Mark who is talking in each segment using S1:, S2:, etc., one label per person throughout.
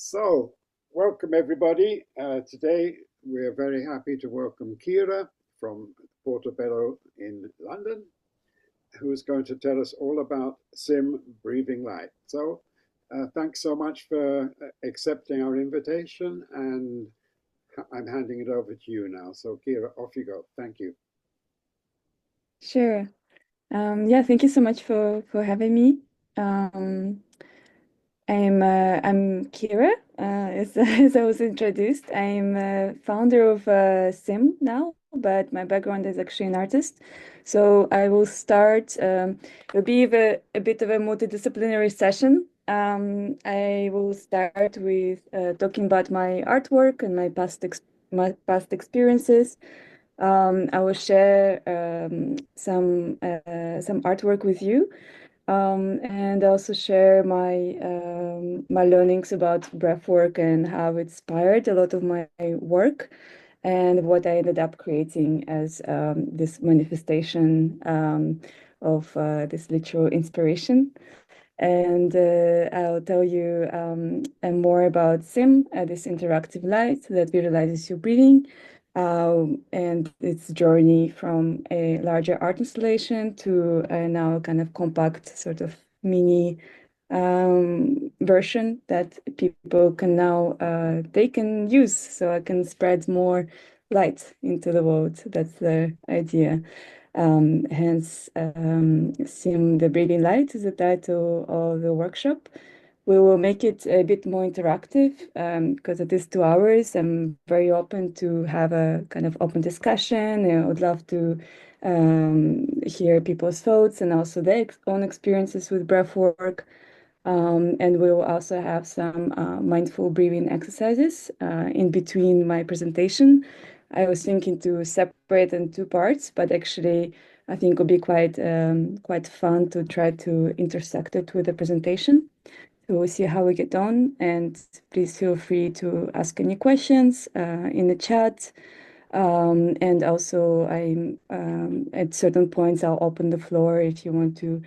S1: So, welcome everybody. Today we're very happy to welcome Kira from Portobello in London, who's going to tell us all about SIM breathing light. So, thanks so much for accepting our invitation, and I'm handing it over to you now. So, Kira, off you go. Thank you.
S2: Sure. Yeah, thank you so much for having me. Um, I'm Kira, as I was introduced. I'm founder of Sim now, but my background is actually an artist. So I will start. It'll be a bit of a multidisciplinary session. I will start with talking about my artwork and my past experiences. I will share some artwork with you, and also share my learnings about breathwork and how it inspired a lot of my work, and what I ended up creating as this manifestation of this literal inspiration. And I'll tell you more about SIM, this interactive light that visualizes your breathing, and its journey from a larger art installation to a now kind of compact sort of mini version that people can now take and use, so I can spread more light into the world. That's the idea. Hence, Sim the Breathing Light is the title of the workshop. We will make it a bit more interactive because at these 2 hours, I'm very open to have a kind of open discussion. I would love to hear people's thoughts and also their own experiences with breath work. And we will also have some mindful breathing exercises in between my presentation. I was thinking to separate in two parts, but actually, I think it will be quite fun to try to intersect it with the presentation. So we'll see how we get on, and please feel free to ask any questions in the chat. And also, I'm at certain points, I'll open the floor if you want to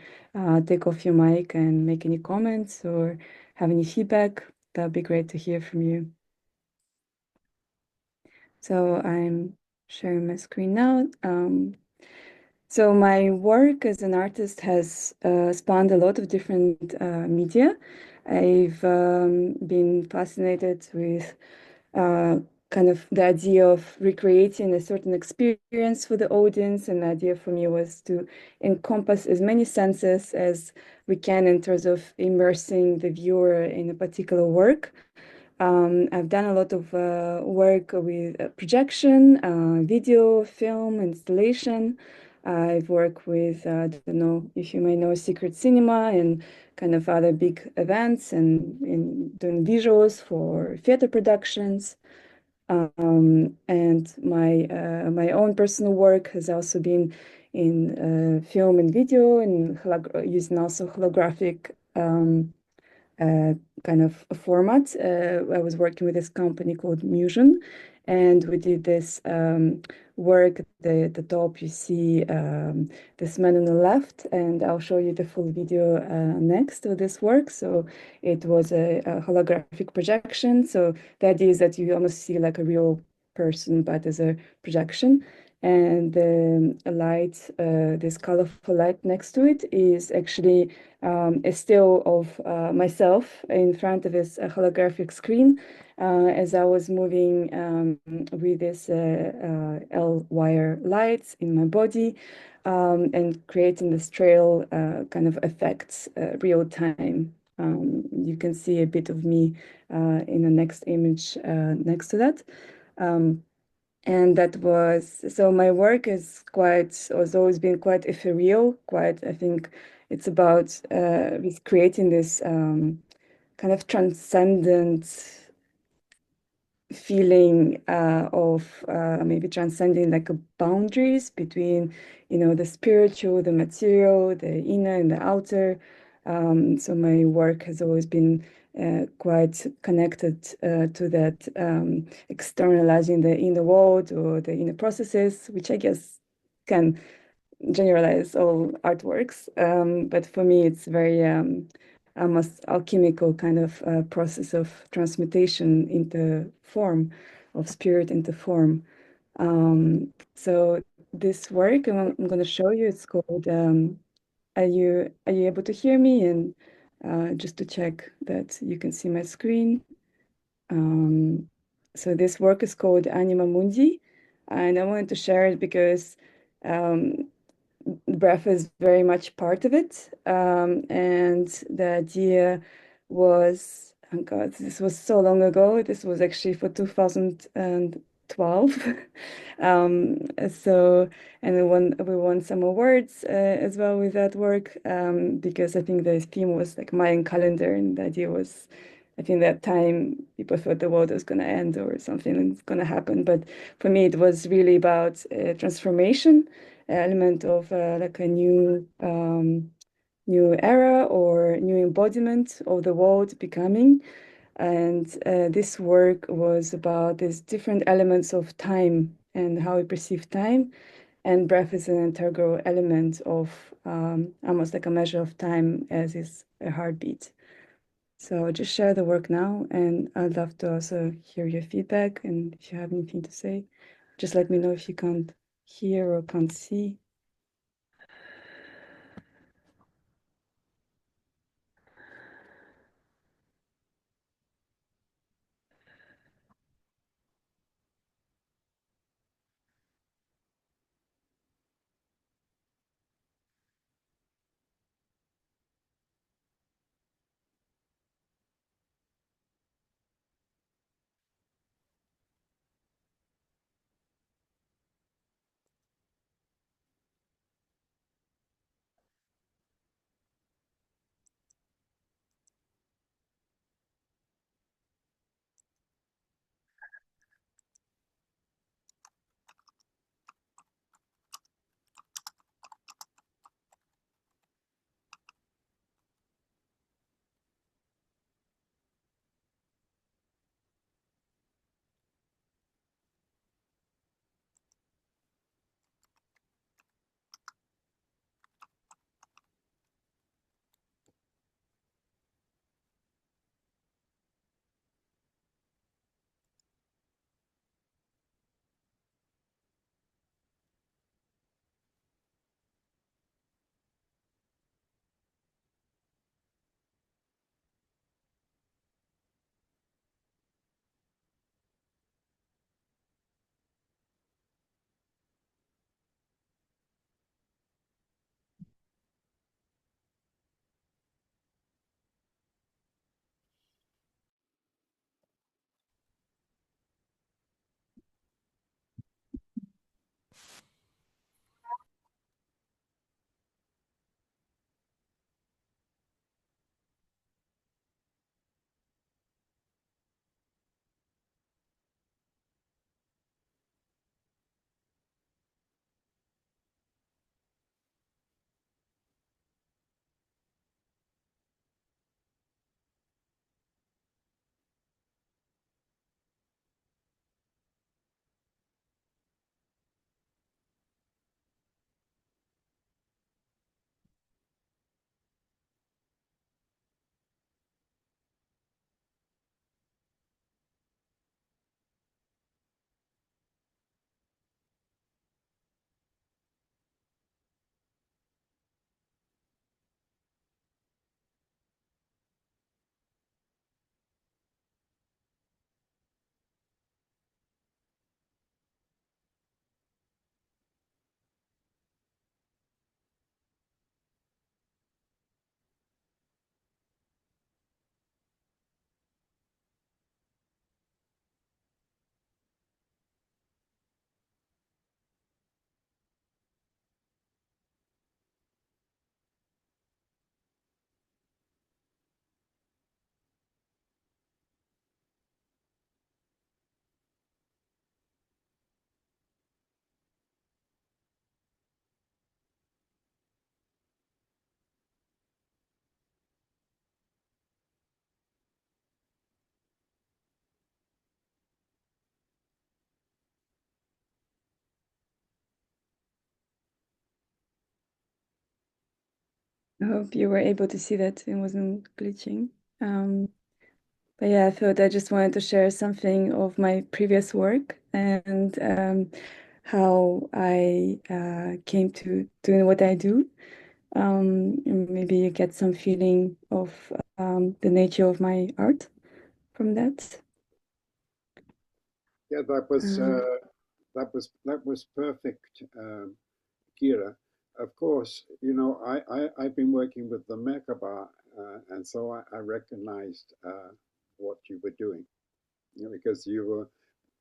S2: take off your mic and make any comments or have any feedback. That'd be great to hear from you. So I'm sharing my screen now. So my work as an artist has spanned a lot of different media. I've been fascinated with uh, kind of the idea of recreating a certain experience for the audience. And the idea for me was to encompass as many senses as we can in terms of immersing the viewer in a particular work. I've done a lot of work with projection, video, film, installation. I've worked with, I don't know if you may know, Secret Cinema and kind of other big events, and in doing visuals for theater productions. And my own personal work has also been in film and video, and using also holographic uh, kind of a format. I was working with this company called Musion, and we did this work. The top you see this man on the left, and I'll show you the full video next of this work. So it was a holographic projection. So the idea is that you almost see like a real person, but as a projection. And the light, this colorful light next to it, is actually a still of myself in front of this holographic screen as I was moving with this L wire lights in my body, and creating this trail kind of effects real time. You can see a bit of me in the next image next to that. Um, and that was so my work has always been quite ethereal, quite, I think it's about with creating this kind of transcendent feeling of maybe transcending like a boundaries between, the spiritual, the material, the inner and the outer. So my work has always been quite connected to that, externalizing the inner world or the inner processes, which I guess can generalize all artworks. But for me, it's very almost alchemical kind of process of transmutation into form, of spirit into form. So this work I'm going to show you, it's called are you able to hear me? And just to check that you can see my screen. Um, so this work is called Anima Mundi, and I wanted to share it because um, breath is very much part of it. And the idea was, oh God, this was so long ago. This was actually for 2012. So, and we won some awards as well with that work because I think the theme was like Mayan calendar, and the idea was, I think that time people thought the world was going to end or something was going to happen. But for me, it was really about transformation, element of like a new era or new embodiment of the world becoming. And this work was about these different elements of time and how we perceive time. And breath is an integral element of almost like a measure of time, as is a heartbeat. So I'll just share the work now, and I'd love to also hear your feedback. And if you have anything to say, just let me know if you can't hear or can't see. I hope you were able to see that it wasn't glitching. Um, but yeah, I thought I just wanted to share something of my previous work and how I came to doing what I do. And maybe you get some feeling of the nature of my art from that.
S1: Yeah,
S2: Um,
S1: that was perfect, Kira. Of course, you know I've been working with the Merkaba, and so I recognized what you were doing, you know, because you were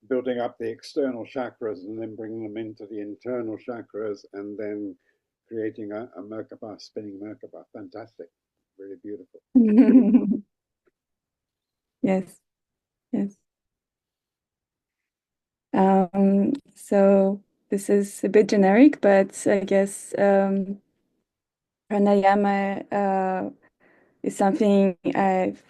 S1: building up the external chakras and then bringing them into the internal chakras, and then creating a Merkaba, spinning Merkaba. Fantastic, really beautiful.
S2: yes, yes. So this is a bit generic, but I guess pranayama is something I've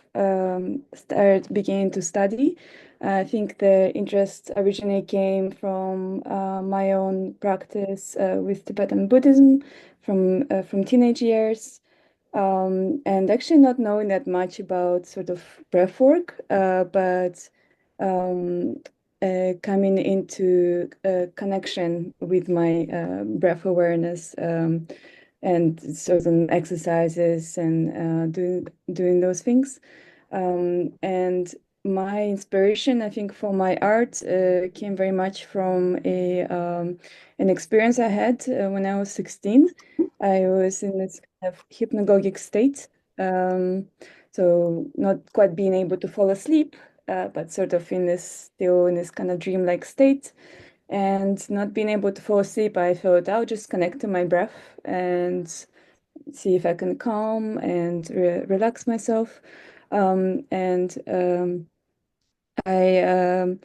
S2: started beginning to study. I think the interest originally came from my own practice with Tibetan Buddhism from teenage years, and actually not knowing that much about sort of breath work, but um, coming into a connection with my breath awareness. And certain exercises and doing those things. And my inspiration, I think, for my art came very much from a an experience I had when I was 16. I was in this kind of hypnagogic state, um, so not quite being able to fall asleep, but sort of in this still in this kind of dreamlike state. And not being able to fall asleep, I thought I'll just connect to my breath and see if I can calm and relax myself. And I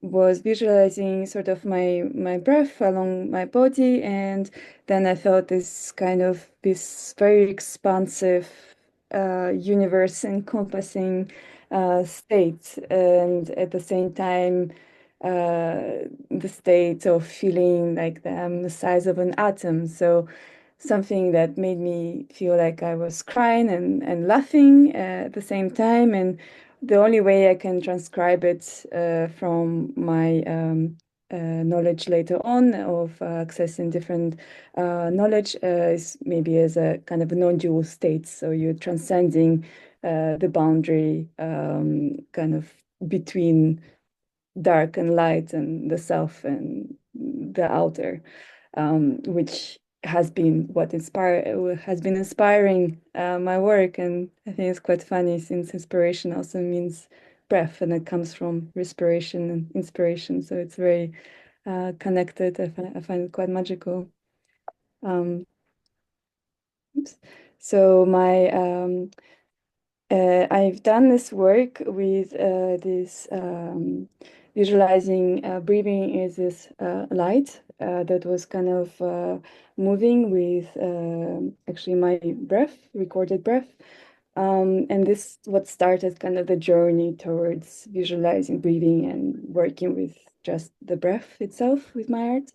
S2: was visualizing sort of my breath along my body, and then I felt this very expansive universe encompassing state, and at the same time the state of feeling like I'm the size of an atom. So something that made me feel like I was crying and laughing at the same time. And the only way I can transcribe it from my knowledge later on of accessing different knowledge is maybe as a kind of a non-dual state. So you're transcending the boundary kind of between dark and light and the self and the outer, which has been inspiring my work. And I think it's quite funny since inspiration also means breath, and it comes from respiration and inspiration, so it's very connected. I find it quite magical. um, oops. So my I've done this work with this visualizing breathing is this light that was kind of moving with actually my breath, recorded breath. And this what started kind of the journey towards visualizing breathing and working with just the breath itself with my art.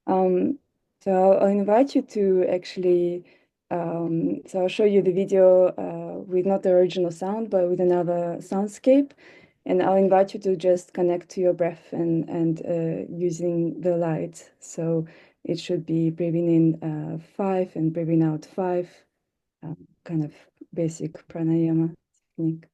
S2: Um, so I'll invite you to actually, so I'll show you the video with not the original sound, but with another soundscape. And I'll invite you to just connect to your breath and using the light. So it should be breathing in five and breathing out five, kind of basic pranayama technique.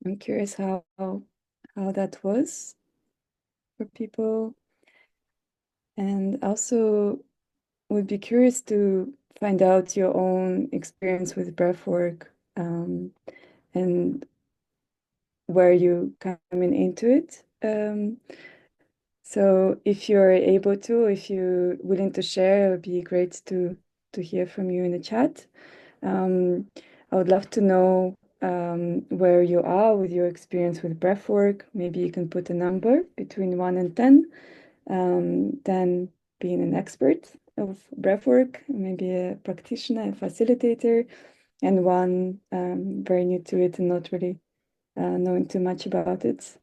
S2: I'm curious how that was for people, and also would be curious to find out your own experience with breath work, and where you coming into it. So if you're able to, if you're willing to share, it would be great to hear from you in the chat. I would love to know where you are with your experience with breath work. Maybe you can put a number between 1 and 10. 10 being an expert of breath work, maybe a practitioner, a facilitator, and one very new to it and not really knowing too much about it.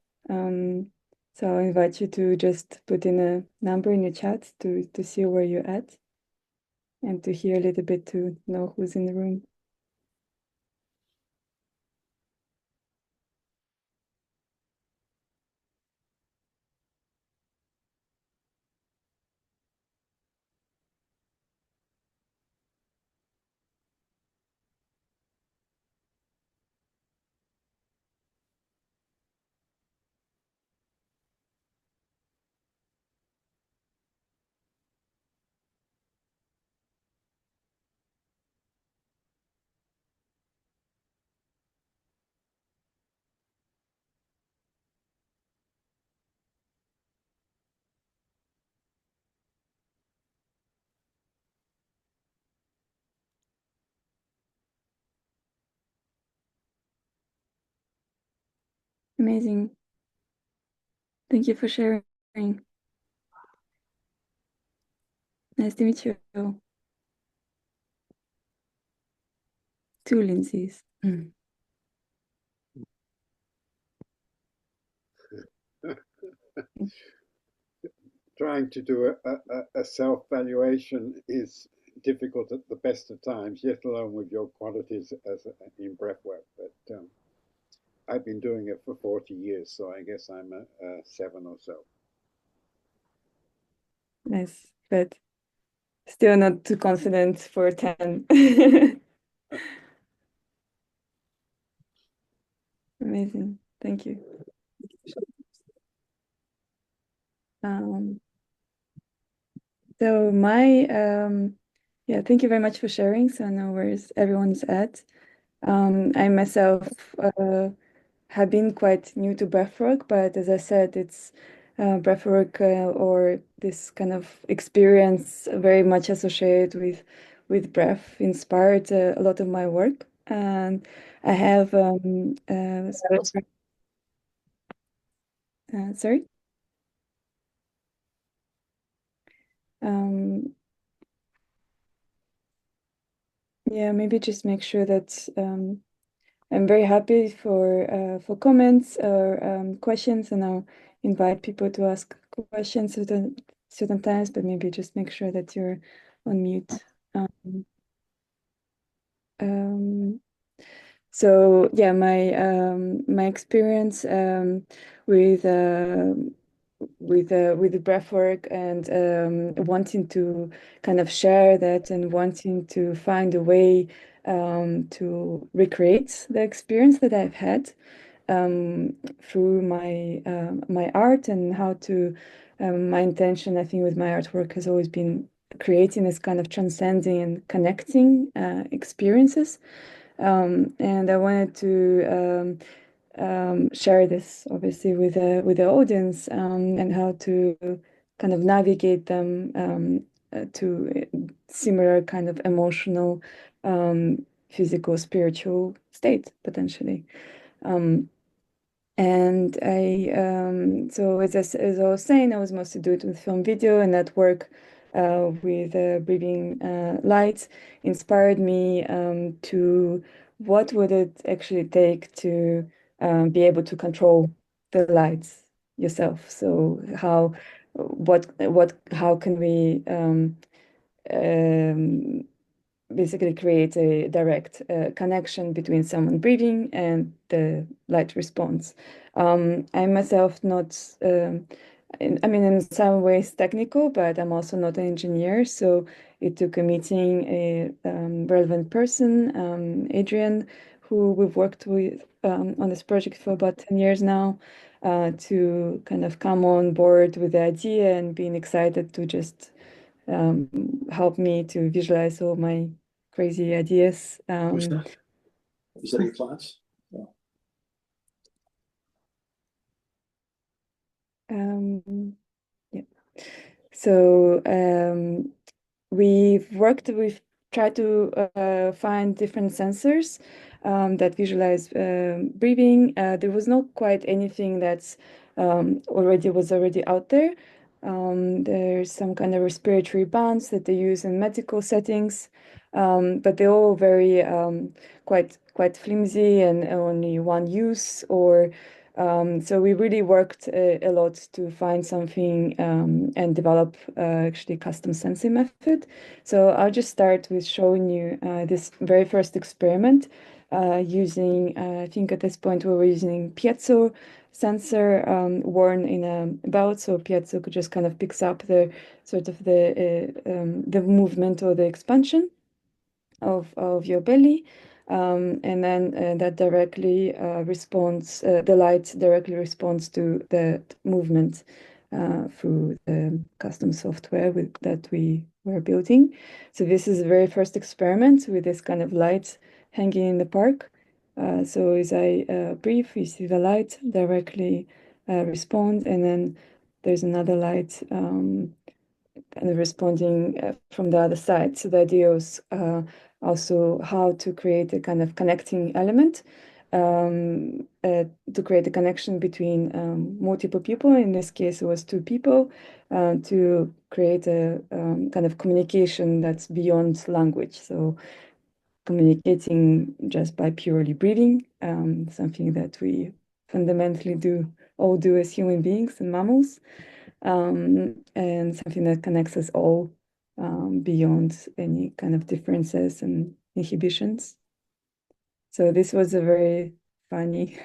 S2: So I'll invite you to just put in a number in the chat to see where you're at and to hear a little bit to know who's in the room. Amazing. Thank you for sharing. Nice to meet you. Two Lindsays.
S1: Trying to do a self-valuation is difficult at the best of times, yet alone with your qualities as in breath work. But I've been doing it for 40 years, so I guess I'm a 7 or so.
S2: Nice, but still not too confident for 10. Amazing. Thank you. Um, so yeah, thank you very much for sharing. So I know where everyone's at. I myself have been quite new to breathwork, but as I said, it's breathwork or this kind of experience very much associated with breath inspired a lot of my work. And I have sorry. Um, yeah, maybe just make sure that I'm very happy for comments or questions, and I'll invite people to ask questions certain times, but maybe just make sure that you're on mute. Um, so yeah, my experience with with the breath work and wanting to kind of share that and wanting to find a way to recreate the experience that I've had through my art and how to my intention, I think, with my artwork has always been creating this kind of transcending and connecting experiences. And I wanted to share this obviously with the audience, and how to kind of navigate them to similar kind of emotional, physical, spiritual state potentially. Um, and so as I was saying, I was mostly do it with film video, and that work with breathing lights inspired me to what would it actually take to be able to control the lights yourself. So how can we um, basically create a direct connection between someone breathing and the light response. I myself not, I mean, in some ways technical, but I'm also not an engineer. So it took a meeting a relevant person, Adrian, who we've worked with on this project for about 10 years now, to kind of come on board with the idea and being excited to just um, help me to visualize all my crazy ideas.
S3: Who's that? Is that your class? Yeah.
S2: Yeah. So we've tried to find different sensors that visualize breathing. There was not quite anything that's already out there. There's some kind of respiratory bands that they use in medical settings, but they're all very quite flimsy and only one use. Or so we really worked a lot to find something and develop actually custom sensing method. So I'll just start with showing you this very first experiment using, I think at this point we were using piezo sensor worn in a belt. So piezo could just kind of picks up the sort of the movement or the expansion of your belly. And then that directly responds, the light directly responds to the movement through the custom software that we were building. So this is the very first experiment with this kind of light hanging in the park. So as I breathe, you see the light directly respond, and then there's another light kind of responding from the other side. So the idea was also how to create a kind of connecting element, to create a connection between multiple people. In this case, it was two people, to create a kind of communication that's beyond language. So communicating just by purely breathing, something that we fundamentally all do as human beings and mammals, and something that connects us all beyond any kind of differences and inhibitions. So this was a very funny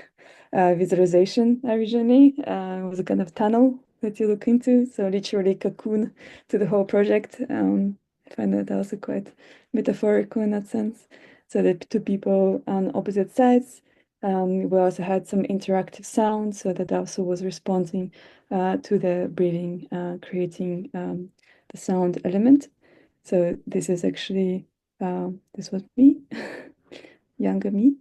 S2: visualization originally. It was a kind of tunnel that you look into, so literally cocoon to the whole project. I find that also quite metaphorical in that sense. So the two people on opposite sides. We also had some interactive sound, so that also was responding to the breathing, creating the sound element. So this is actually, this was me, younger me,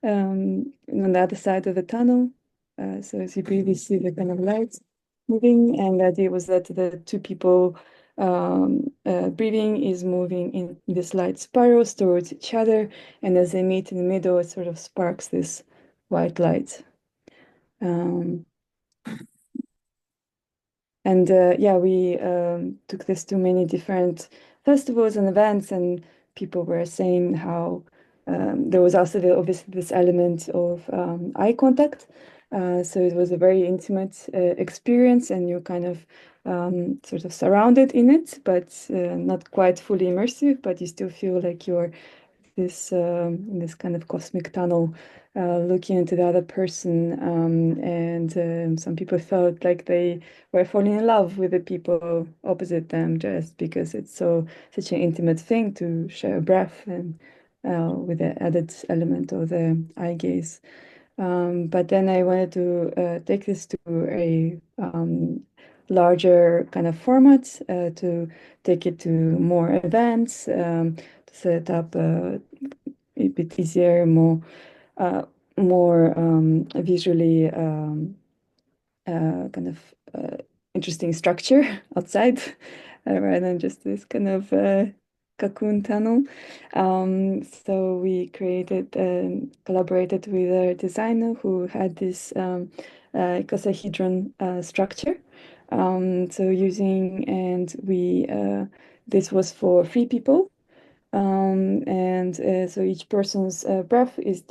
S2: on the other side of the tunnel. So as you breathe, you see the kind of lights moving, and the idea was that the two people breathing is moving in this light spirals towards each other, and as they meet in the middle, it sort of sparks this white light. And yeah, we took this to many different festivals and events, and people were saying how there was also obviously this element of eye contact. So it was a very intimate experience, and you're kind of sort of surrounded in it, but not quite fully immersive, but you still feel like you're this kind of cosmic tunnel, looking into the other person, and some people felt like they were falling in love with the people opposite them, just because it's such an intimate thing to share a breath, and with the added element of the eye gaze. But then I wanted to take this to a larger kind of format, to take it to more events, to set up a bit easier, more visually kind of interesting structure outside, rather than just this kind of cocoon tunnel. So we created and collaborated with a designer who had this icosahedron structure. So using, and we this was for 3 people. And so each person's breath is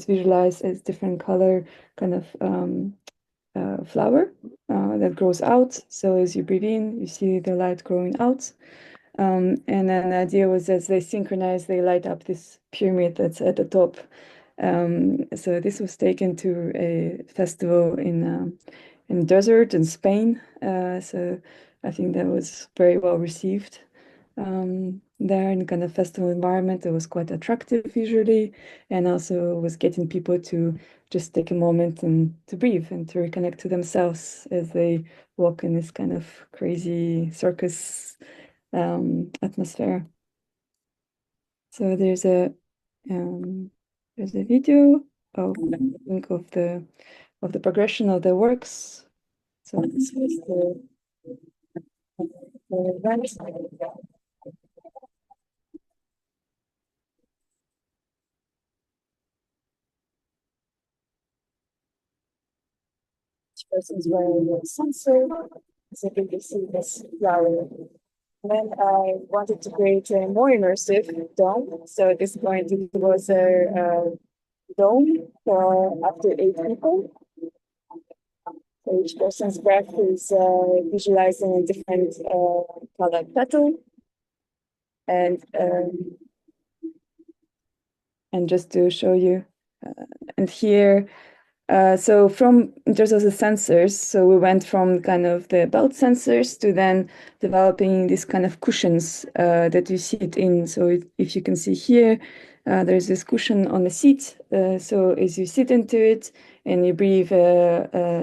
S2: visualized as different color kind of flower that grows out. So as you breathe in, you see the light growing out. And then the idea was, as they synchronize, they light up this pyramid that's at the top. So this was taken to a festival in desert in Spain. So I think that was very well received. there in kind of festival environment. It was quite attractive visually, and also was getting people to just take a moment and to breathe and to reconnect to themselves as they walk in this kind of crazy circus atmosphere. So there's a video of I think of the progression of the works. So this is the event. Each person's wearing a sensor, so they can see this flower. Then I wanted to create a more immersive dome. So at this point, it was a dome for up to 8 people. So each person's breath is visualizing a different color petal. And just to show you, and here, so from in terms of the sensors, so we went from kind of the belt sensors to then developing these kind of cushions that you sit in. So if you can see here, there's this cushion on the seat. So as you sit into it and you breathe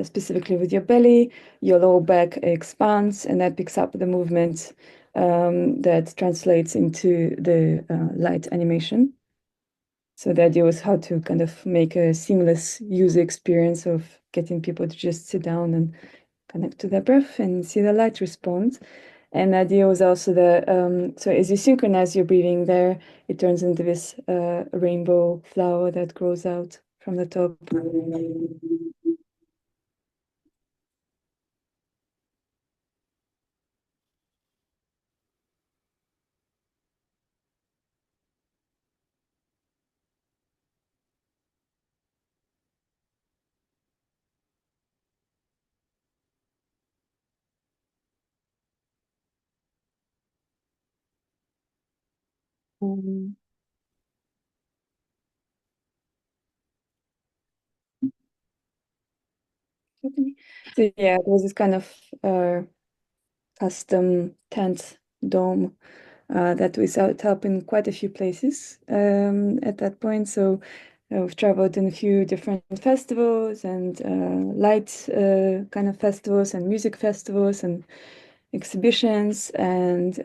S2: specifically with your belly, your lower back expands, and that picks up the movement that translates into the light animation. So the idea was how to kind of make a seamless user experience of getting people to just sit down and connect to their breath and see the light respond. And the idea was also that, so as you synchronize your breathing there, it turns into this rainbow flower that grows out from the top. Um, so yeah, it was this kind of custom tent dome that we set up in quite a few places at that point. So we've traveled in a few different festivals and light kind of festivals and music festivals and exhibitions. And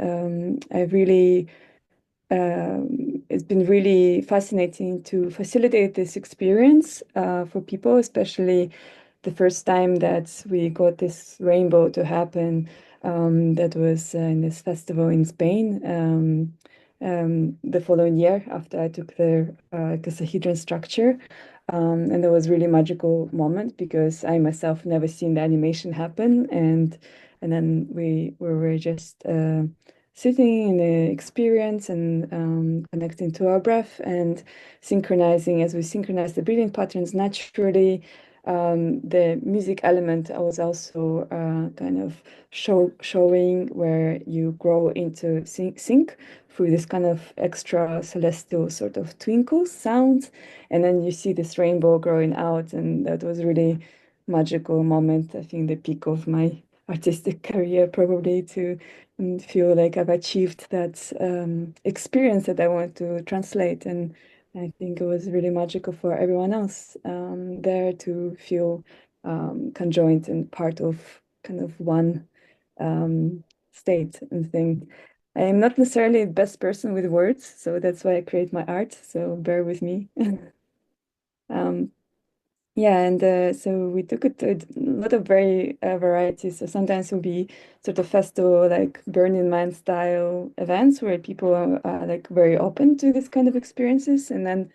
S2: it's been really fascinating to facilitate this experience for people, especially the first time that we got this rainbow to happen. That was in this festival in Spain. The following year after I took the icosahedron structure. And that was really magical moment because I myself never seen the animation happen. And then we were just sitting in the experience and connecting to our breath and synchronizing as we synchronize the breathing patterns naturally. The music element I was also kind of showing where you grow into sync through this kind of extra celestial sort of twinkle sound, and then you see this rainbow growing out, and that was really magical moment. I think the peak of my artistic career probably to feel like I've achieved that experience that I want to translate. And I think it was really magical for everyone else there to feel conjoined and part of kind of one state and thing. I am not necessarily the best person with words, so that's why I create my art. So bear with me. Um, yeah, and so we took it to a lot of very varieties. So sometimes it will be sort of festival, like Burning Man style events where people are like very open to this kind of experiences. And then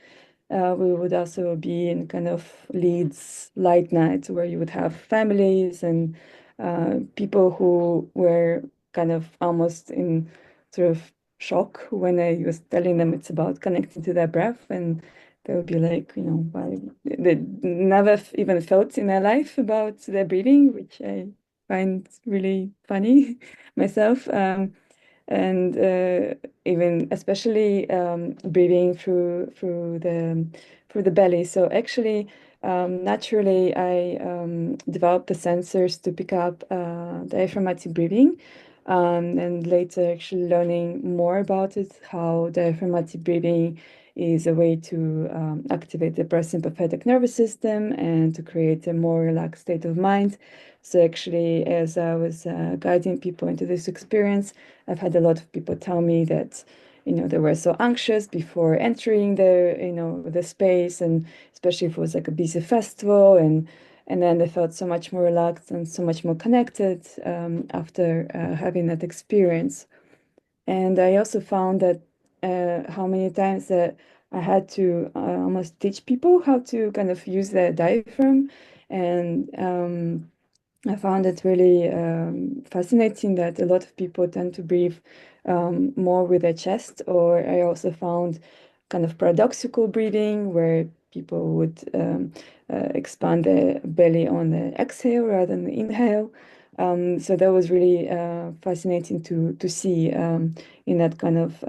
S2: we would also be in kind of Leeds light nights where you would have families and people who were kind of almost in sort of shock when I was telling them it's about connecting to their breath, and they would be like, why they never even felt in their life about their breathing, which I find really funny myself. And even especially breathing through the belly. So actually, naturally, I developed the sensors to pick up diaphragmatic breathing. and later actually learning more about it, how diaphragmatic breathing is a way to activate the parasympathetic nervous system and to create a more relaxed state of mind. So actually, as I was guiding people into this experience, I've had a lot of people tell me that, they were so anxious before entering the space, and especially if it was like a busy festival, and then they felt so much more relaxed and so much more connected after having that experience. And I also found that how many times that I had to almost teach people how to kind of use the diaphragm. And I found it really fascinating that a lot of people tend to breathe more with their chest, or I also found kind of paradoxical breathing where people would expand their belly on the exhale rather than the inhale. So that was really fascinating to see in that kind of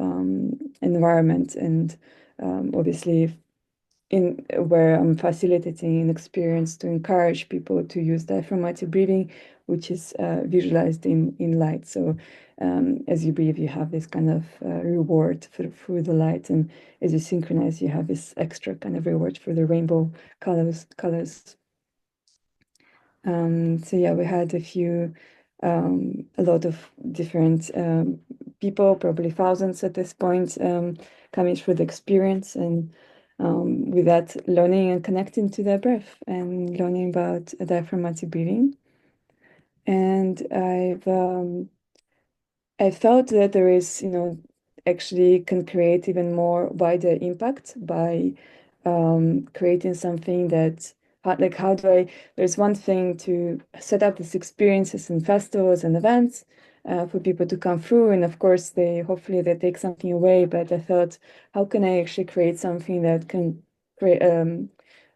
S2: environment, and obviously in where I'm facilitating an experience to encourage people to use diaphragmatic breathing, which is visualized in light. So as you breathe, you have this kind of reward through the light, and as you synchronize, you have this extra kind of reward for the rainbow colors. So yeah, we had a lot of different people, probably thousands at this point, coming through the experience, and with that, learning and connecting to their breath and learning about diaphragmatic breathing. And I felt that there is, actually can create even more wider impact by creating something that, like, how do I, there's one thing to set up these experiences and festivals and events for people to come through. And of course, hopefully they take something away. But I thought, how can I actually create something that can create,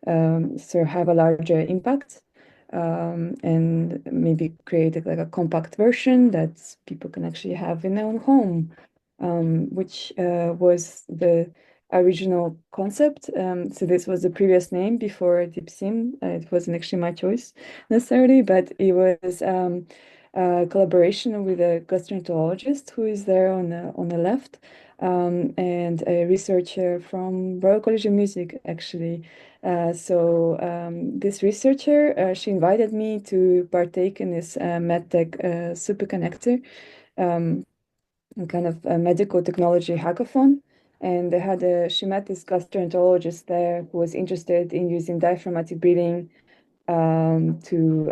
S2: sort of have a larger impact? And maybe create like a compact version that people can actually have in their own home, which was the original concept. So this was the previous name before Deep Sim. It wasn't actually my choice necessarily, but it was a collaboration with a gastroenterologist who is there on the left, and a researcher from Royal College of Music, actually. So this researcher, she invited me to partake in this MedTech superconnector, kind of a medical technology hackathon. And she met this gastroenterologist there who was interested in using diaphragmatic breathing to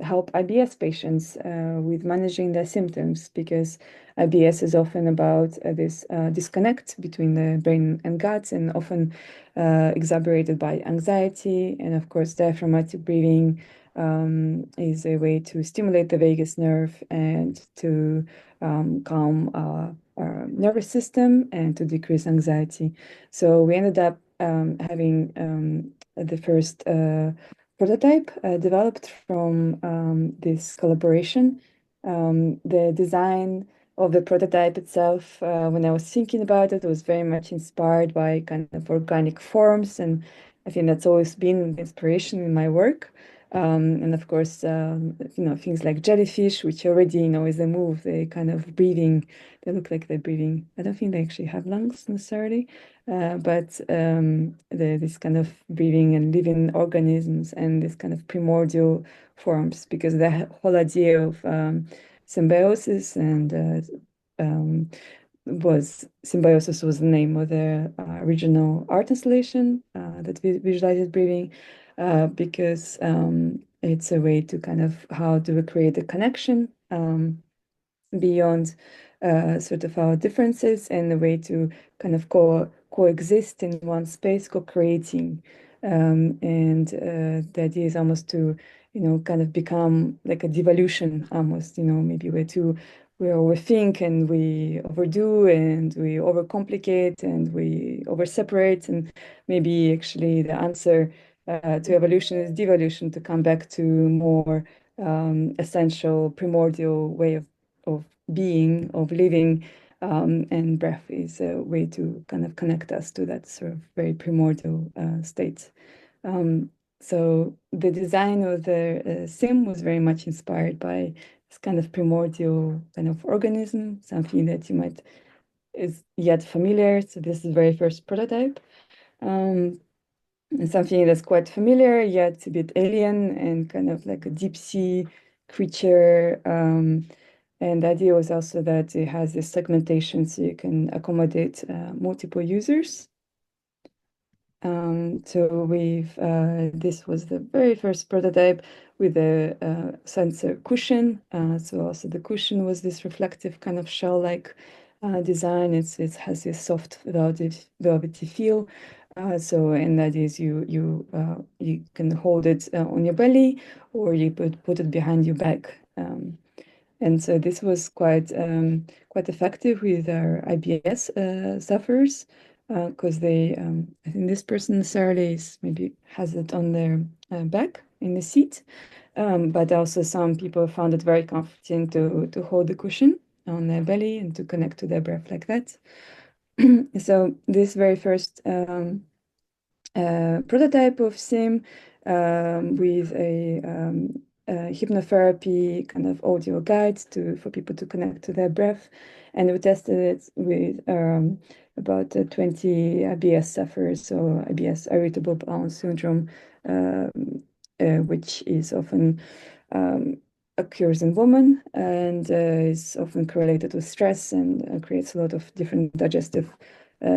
S2: help IBS patients with managing their symptoms, because IBS is often about this disconnect between the brain and gut, and often exacerbated by anxiety. And of course, diaphragmatic breathing is a way to stimulate the vagus nerve and to calm our nervous system and to decrease anxiety. So we ended up having the first prototype developed from this collaboration. The design of the prototype itself, when I was thinking about it, was very much inspired by kind of organic forms, and I think that's always been the inspiration in my work. And of course, things like jellyfish, which already, as they move, they kind of breathing, they look like they're breathing. I don't think they actually have lungs necessarily, but this kind of breathing and living organisms and this kind of primordial forms, because the whole idea of symbiosis and symbiosis was the name of the original art installation that visualizes breathing, because it's a way to kind of how do we create a connection beyond sort of our differences, and a way to kind of coexist in one space, co-creating. And the idea is almost to, kind of become like a devolution almost, maybe we overthink and we overdo and we overcomplicate and we overseparate, and maybe actually the answer to evolution is devolution, to come back to more essential primordial way of being, of living, and breath is a way to kind of connect us to that sort of very primordial state. So the design of the sim was very much inspired by this kind of primordial kind of organism, something that you might is yet familiar. So this is the very first prototype. And something that's quite familiar, yet a bit alien and kind of like a deep sea creature. And the idea was also that it has this segmentation so you can accommodate multiple users. So this was the very first prototype with a sensor cushion. So also the cushion was this reflective kind of shell-like design. It has this soft velvety feel. And that is you can hold it on your belly, or you put it behind your back. And so this was quite effective with our IBS sufferers, because I think this person necessarily maybe has it on their back in the seat, but also some people found it very comforting to hold the cushion on their belly and to connect to their breath like that. So this very first prototype of SIM with a hypnotherapy kind of audio guide for people to connect to their breath. And we tested it with about 20 IBS sufferers, so IBS, irritable bowel syndrome, which is often occurs in women and is often correlated with stress and creates a lot of different digestive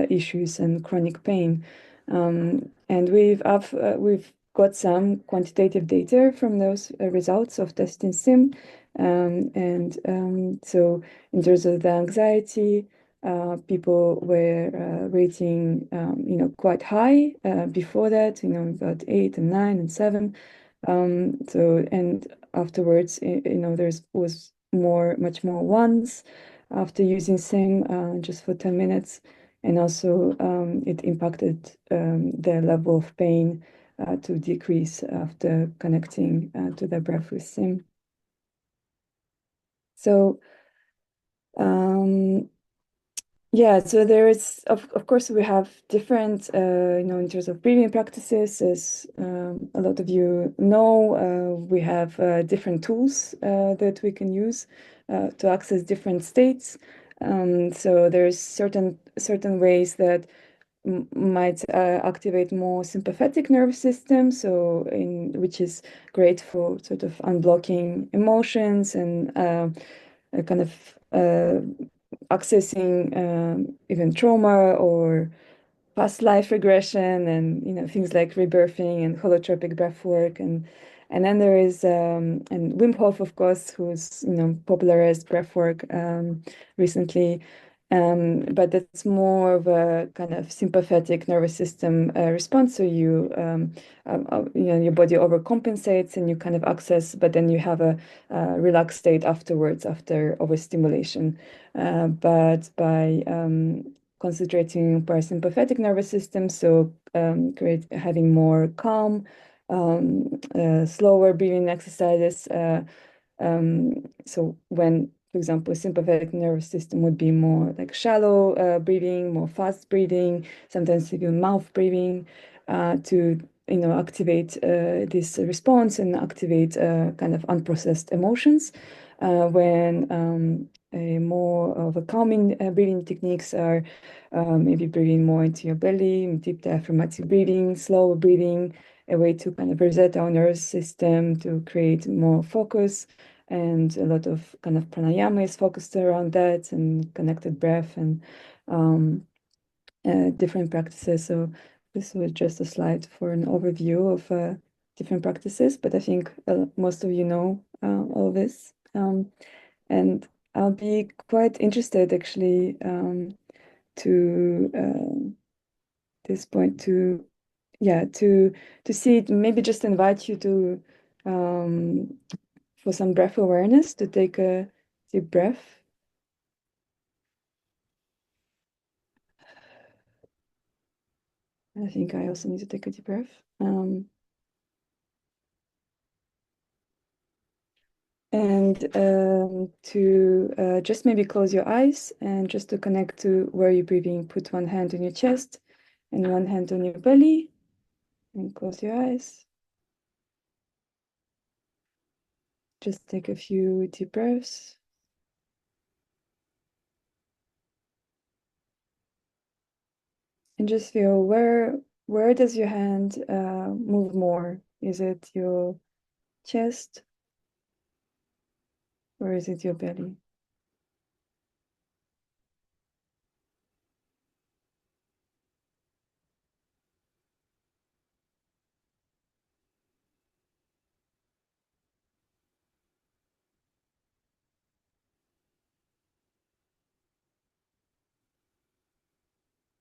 S2: issues and chronic pain. And we've got some quantitative data from those results of testing SIM. So in terms of the anxiety, people were rating, quite high before that, about 8 and 9 and 7. And afterwards, there was much more ones after using SIM just for 10 minutes. And also it impacted the level of pain to decrease after connecting to the breath with SIM. So yeah, so there is, of course, we have different, in terms of breathing practices, as a lot of you know, we have different tools that we can use to access different states. So there's certain ways that might activate more sympathetic nervous system, which is great for sort of unblocking emotions and kind of accessing even trauma or past life regression, and things like rebirthing and holotropic breath work, and then there is and Wim Hof, of course, who's popularized breath work recently. But it's more of a kind of sympathetic nervous system response. So your body overcompensates and you kind of access, but then you have a relaxed state afterwards after overstimulation. But by concentrating parasympathetic nervous system, so having more calm, slower breathing exercises. So when, for example, sympathetic nervous system would be more like shallow breathing, more fast breathing, sometimes even mouth breathing, to activate this response and activate kind of unprocessed emotions. When more of a calming breathing techniques are maybe breathing more into your belly, deep diaphragmatic breathing, slower breathing, a way to kind of reset our nervous system to create more focus. And a lot of kind of pranayama is focused around that, and connected breath and different practices. So this was just a slide for an overview of different practices, but I think most of you know all this. And I'll be quite interested actually to this point to see, maybe just invite you to for some breath awareness, to take a deep breath. I think I also need to take a deep breath. And to just maybe close your eyes and just to connect to where you're breathing. Put one hand on your chest and one hand on your belly, and close your eyes. Just take a few deep breaths. And just feel where does your hand move more? Is it your chest or is it your belly?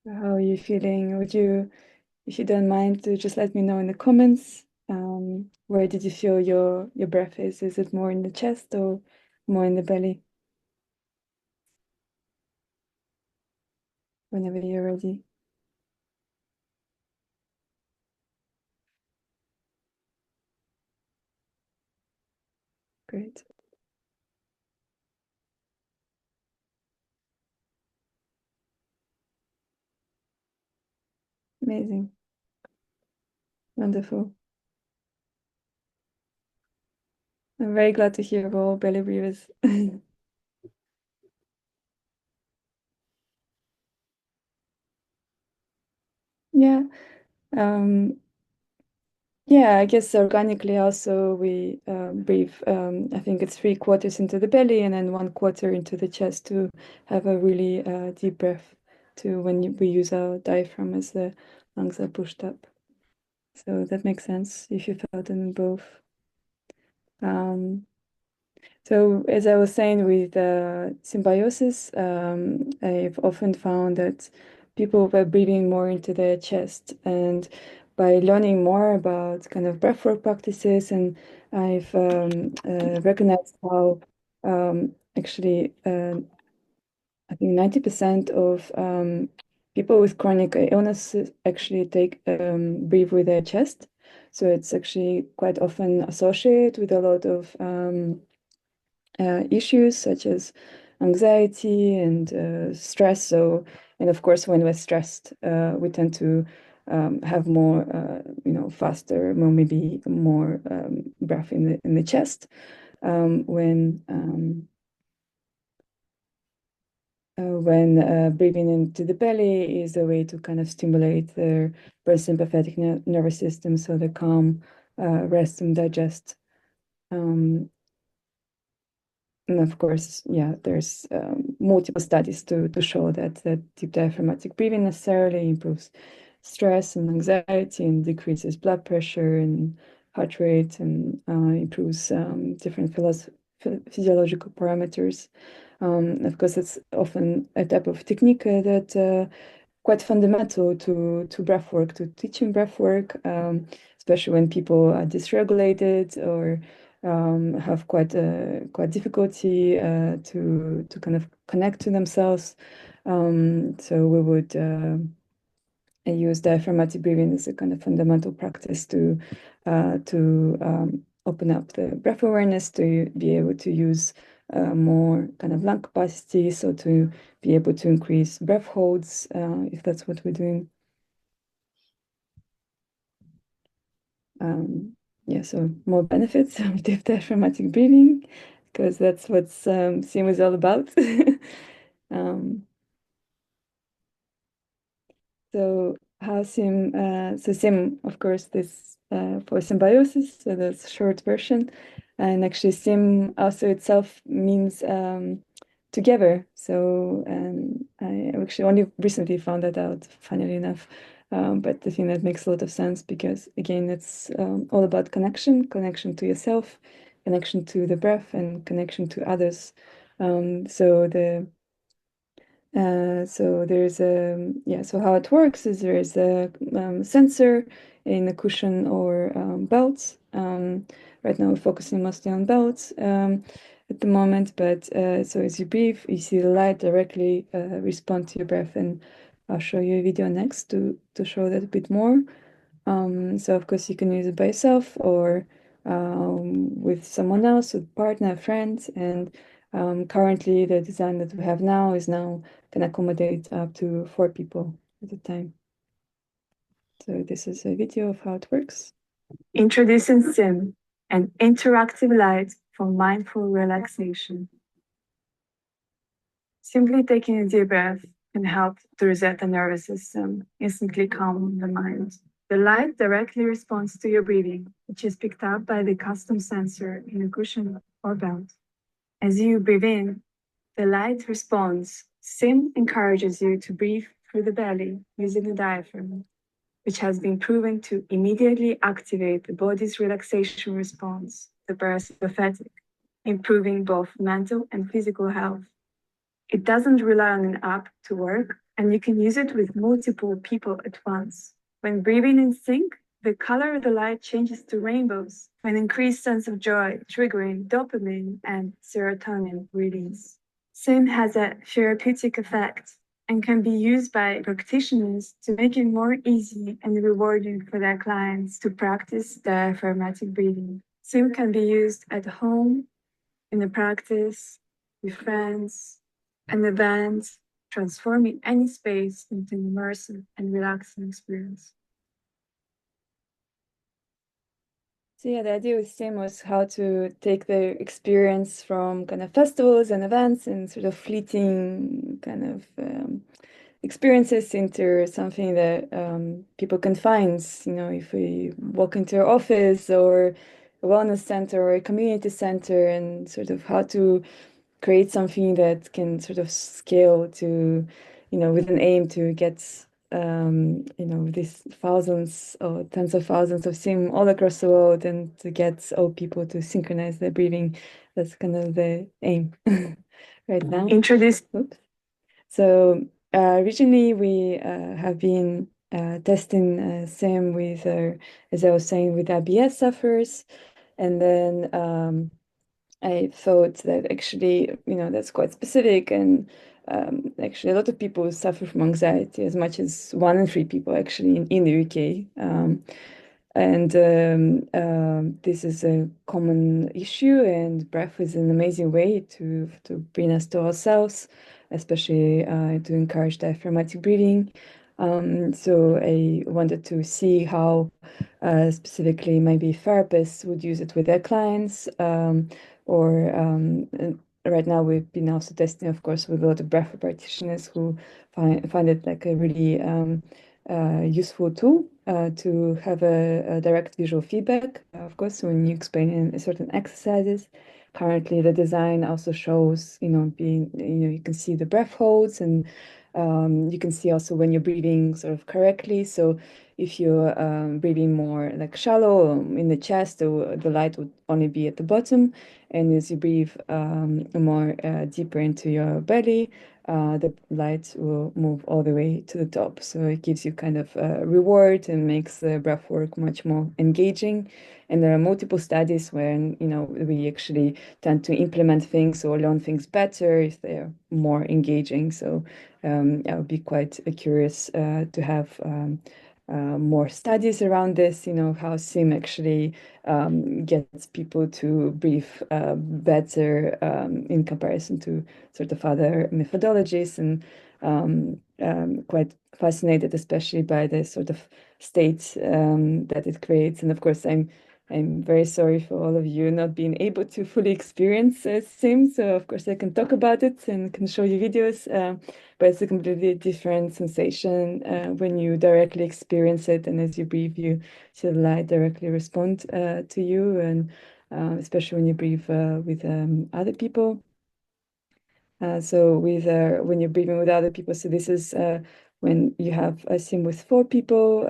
S2: How are you feeling? Would you, if you don't mind, to just let me know in the comments. Where did you feel your breath is? Is it more in the chest or more in the belly? Whenever you're ready. Great. Amazing. Wonderful. I'm very glad to hear all belly breathers. Yeah. Yeah, I guess organically also we breathe, I think it's 3/4 into the belly and then 1/4 into the chest to have a really deep breath to when we use our diaphragm as the lungs are pushed up. So that makes sense if you felt them in both. So as I was saying with symbiosis, I've often found that people were breathing more into their chest, and by learning more about kind of breathwork practices, and I've recognized how actually I think 90% of people with chronic illnesses actually take breathe with their chest. So it's actually quite often associated with a lot of issues such as anxiety and stress. So, and of course, when we're stressed, we tend to have more, faster, more maybe more breath in the chest. When breathing into the belly is a way to kind of stimulate the parasympathetic nervous system, so the calm, rest and digest. And of course, yeah, there's multiple studies to show that deep diaphragmatic breathing necessarily improves stress and anxiety and decreases blood pressure and heart rate and improves different physiological parameters. Of course, it's often a type of technique that quite fundamental to breath work, to teaching breath work, especially when people are dysregulated or have quite difficulty to kind of connect to themselves. So we would use diaphragmatic breathing as a kind of fundamental practice to open up the breath awareness, to be able to use more kind of lung capacity, so to be able to increase breath holds if that's what we're doing. Yeah, so more benefits of deep diaphragmatic breathing, because that's what SIM is all about. So how SIM, of course, this for symbiosis, so that's a short version. And actually SIM also itself means together. So I actually only recently found that out, funnily enough. But I think that makes a lot of sense because again, it's all about connection to yourself, connection to the breath, and connection to others. So there's so how it works is there is a sensor in a cushion or belts. Right now we're focusing mostly on belts at the moment, but so as you breathe, you see the light directly respond to your breath, and I'll show you a video next to show that a bit more. So of course you can use it by yourself or with someone else, with partner, friends, and currently the design that we have now can accommodate up to 4 people at a time. So this is a video of how it works. Introducing SIM, an interactive light for mindful relaxation. Simply taking a deep breath can help to reset the nervous system, instantly calming the mind. The light directly responds to your breathing, which is picked up by the custom sensor in a cushion or belt. As you breathe in, the light responds. SIM encourages you to breathe through the belly using the diaphragm, which has been proven to immediately activate the body's relaxation response, the parasympathetic, improving both mental and physical health. It doesn't rely on an app to work, and you can use it with multiple people at once. When breathing in sync, the color of the light changes to rainbows, an increased sense of joy, triggering dopamine and serotonin release. SIM has a therapeutic effect and can be used by practitioners to make it more easy and rewarding for their clients to practice diaphragmatic breathing. SIM can be used at home, in the practice, with friends, and events, transforming any space into an immersive and relaxing experience. So yeah, the idea with SIM was how to take the experience from kind of festivals and events and sort of fleeting kind of experiences into something that people can find. You know, if we walk into our office or a wellness center or a community center, and sort of how to create something that can sort of scale to, you know, with an aim to get you know, these thousands or tens of thousands of SIM all across the world, and to get all people to synchronize their breathing. That's kind of the aim right now. Introduce. Oops. So originally we have been testing SIM with, as I was saying, with IBS sufferers, and then I thought that actually, you know, that's quite specific, and actually a lot of people suffer from anxiety, as much as 1 in 3 people actually in the UK. And this is a common issue, and breath is an amazing way to bring us to ourselves, especially to encourage diaphragmatic breathing. So I wanted to see how specifically maybe therapists would use it with their clients, or right now we've been also testing, of course, with a lot of breath practitioners who find it like a really useful tool to have a direct visual feedback. Of course, when you explain certain exercises. Currently, the design also shows, you know, you can see the breath holds, and you can see also when you're breathing sort of correctly. So if you're breathing more like shallow in the chest, the light would only be at the bottom. And as you breathe more deeper into your belly, the light will move all the way to the top. So it gives you kind of a reward and makes the breath work much more engaging. And there are multiple studies where, you know, we actually tend to implement things or learn things better if they're more engaging. So I would be quite curious to have more studies around this, you know, how SIM actually gets people to breathe better in comparison to sort of other methodologies, and quite fascinated, especially by the sort of state that it creates. And of course, I'm very sorry for all of you not being able to fully experience SIM. So of course I can talk about it and can show you videos, but it's a completely different sensation when you directly experience it. And as you breathe, you see the light directly respond to you, and especially when you breathe with other people. So with when you're breathing with other people, so this is when you have a SIM with 4 people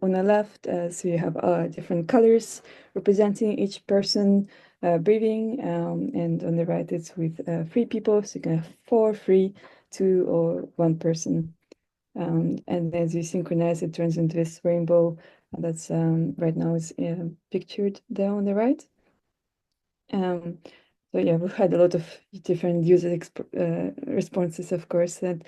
S2: on the left, so you have different colors representing each person breathing, and on the right it's with 3 people, so you can have 4, 3, 2, or 1 person. And as you synchronize, it turns into this rainbow that's right now is pictured there on the right. So yeah, we've had a lot of different user responses, of course, and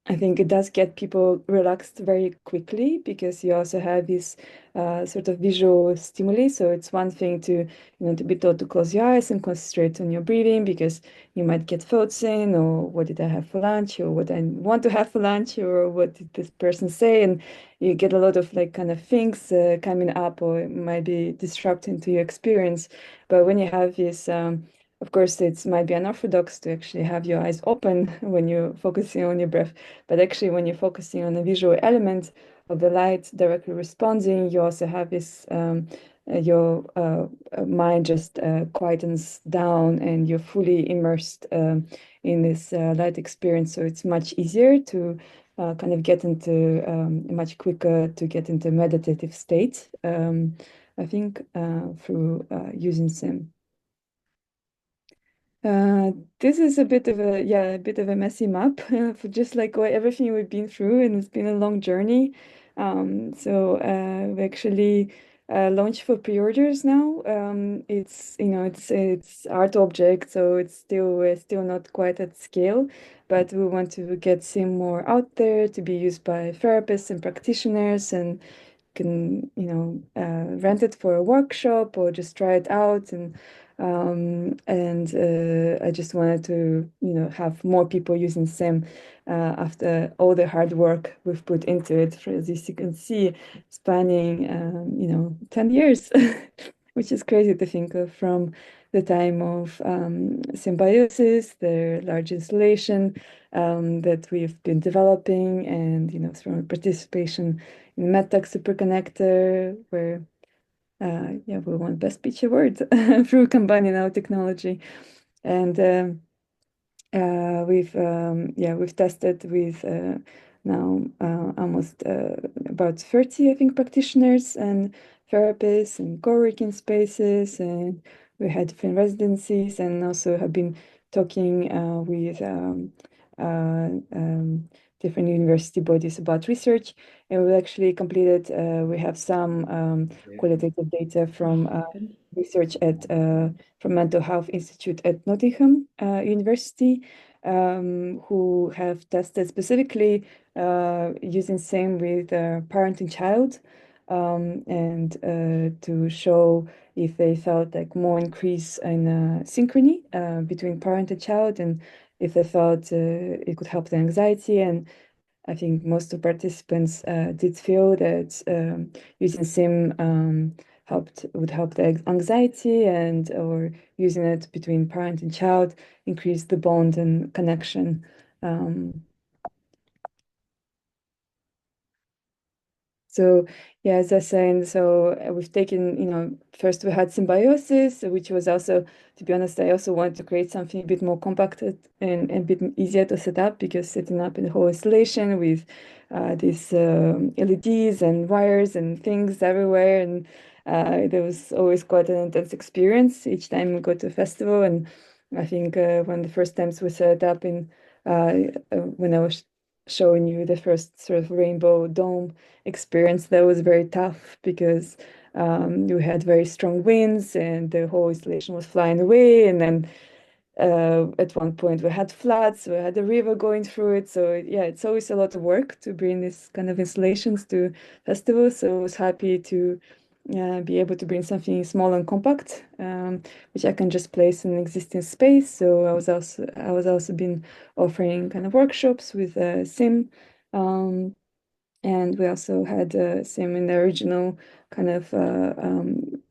S2: I think it does get people relaxed very quickly because you also have this sort of visual stimuli. So it's one thing to be told to close your eyes and concentrate on your breathing because you might get thoughts in, or what did I have for lunch, or what I want to have for lunch, or what did this person say, and you get a lot of like kind of things coming up, or it might be disrupting to your experience. But when you have this of course, it might be unorthodox to actually have your eyes open when you're focusing on your breath. But actually, when you're focusing on the visual element of the light directly responding, you also have this your mind just quietens down and you're fully immersed in this light experience. So it's much easier to kind of get into much quicker to get into meditative state. I think through using sim. Uh, this is a bit of a messy map for just like everything we've been through, and it's been a long journey. We actually launched for pre-orders now. It's art object, so it's still we're still not quite at scale, but we want to get Sim more out there to be used by therapists and practitioners, and can rent it for a workshop or just try it out. And I just wanted to have more people using sim after all the hard work we've put into it, for, as you can see, spanning 10 years, which is crazy to think of, from the time of symbiosis, the large installation that we've been developing, and through participation in MedTech Superconnector, where we won Best Speech Award through combining our technology. And we've tested with now almost about 30, I think, practitioners and therapists and co-working spaces, and we had different residencies, and also have been talking with uh, um, different university bodies about research. And we actually completed, we have some qualitative data from research at from Mental Health Institute at Nottingham University, who have tested specifically using SAME with parent and child, and to show if they felt like more increase in synchrony between parent and child, and if they felt it could help the anxiety. And I think most of participants did feel that using SIM would help the anxiety, and or using it between parent and child increase the bond and connection. So yeah, as I was saying, so we've taken, first we had symbiosis, which was also, to be honest, I also wanted to create something a bit more compacted and a bit easier to set up, because setting up a whole installation with these LEDs and wires and things everywhere, and there was always quite an intense experience each time we go to a festival. And I think one of the first times we set up when I was showing you the first sort of rainbow dome experience, that was very tough because we had very strong winds and the whole installation was flying away. And then at one point we had floods, we had a river going through it. So yeah, it's always a lot of work to bring this kind of installations to festivals. So I was happy to be able to bring something small and compact, which I can just place in an existing space. So I was also been offering kind of workshops with Sim. And we also had same in the original kind of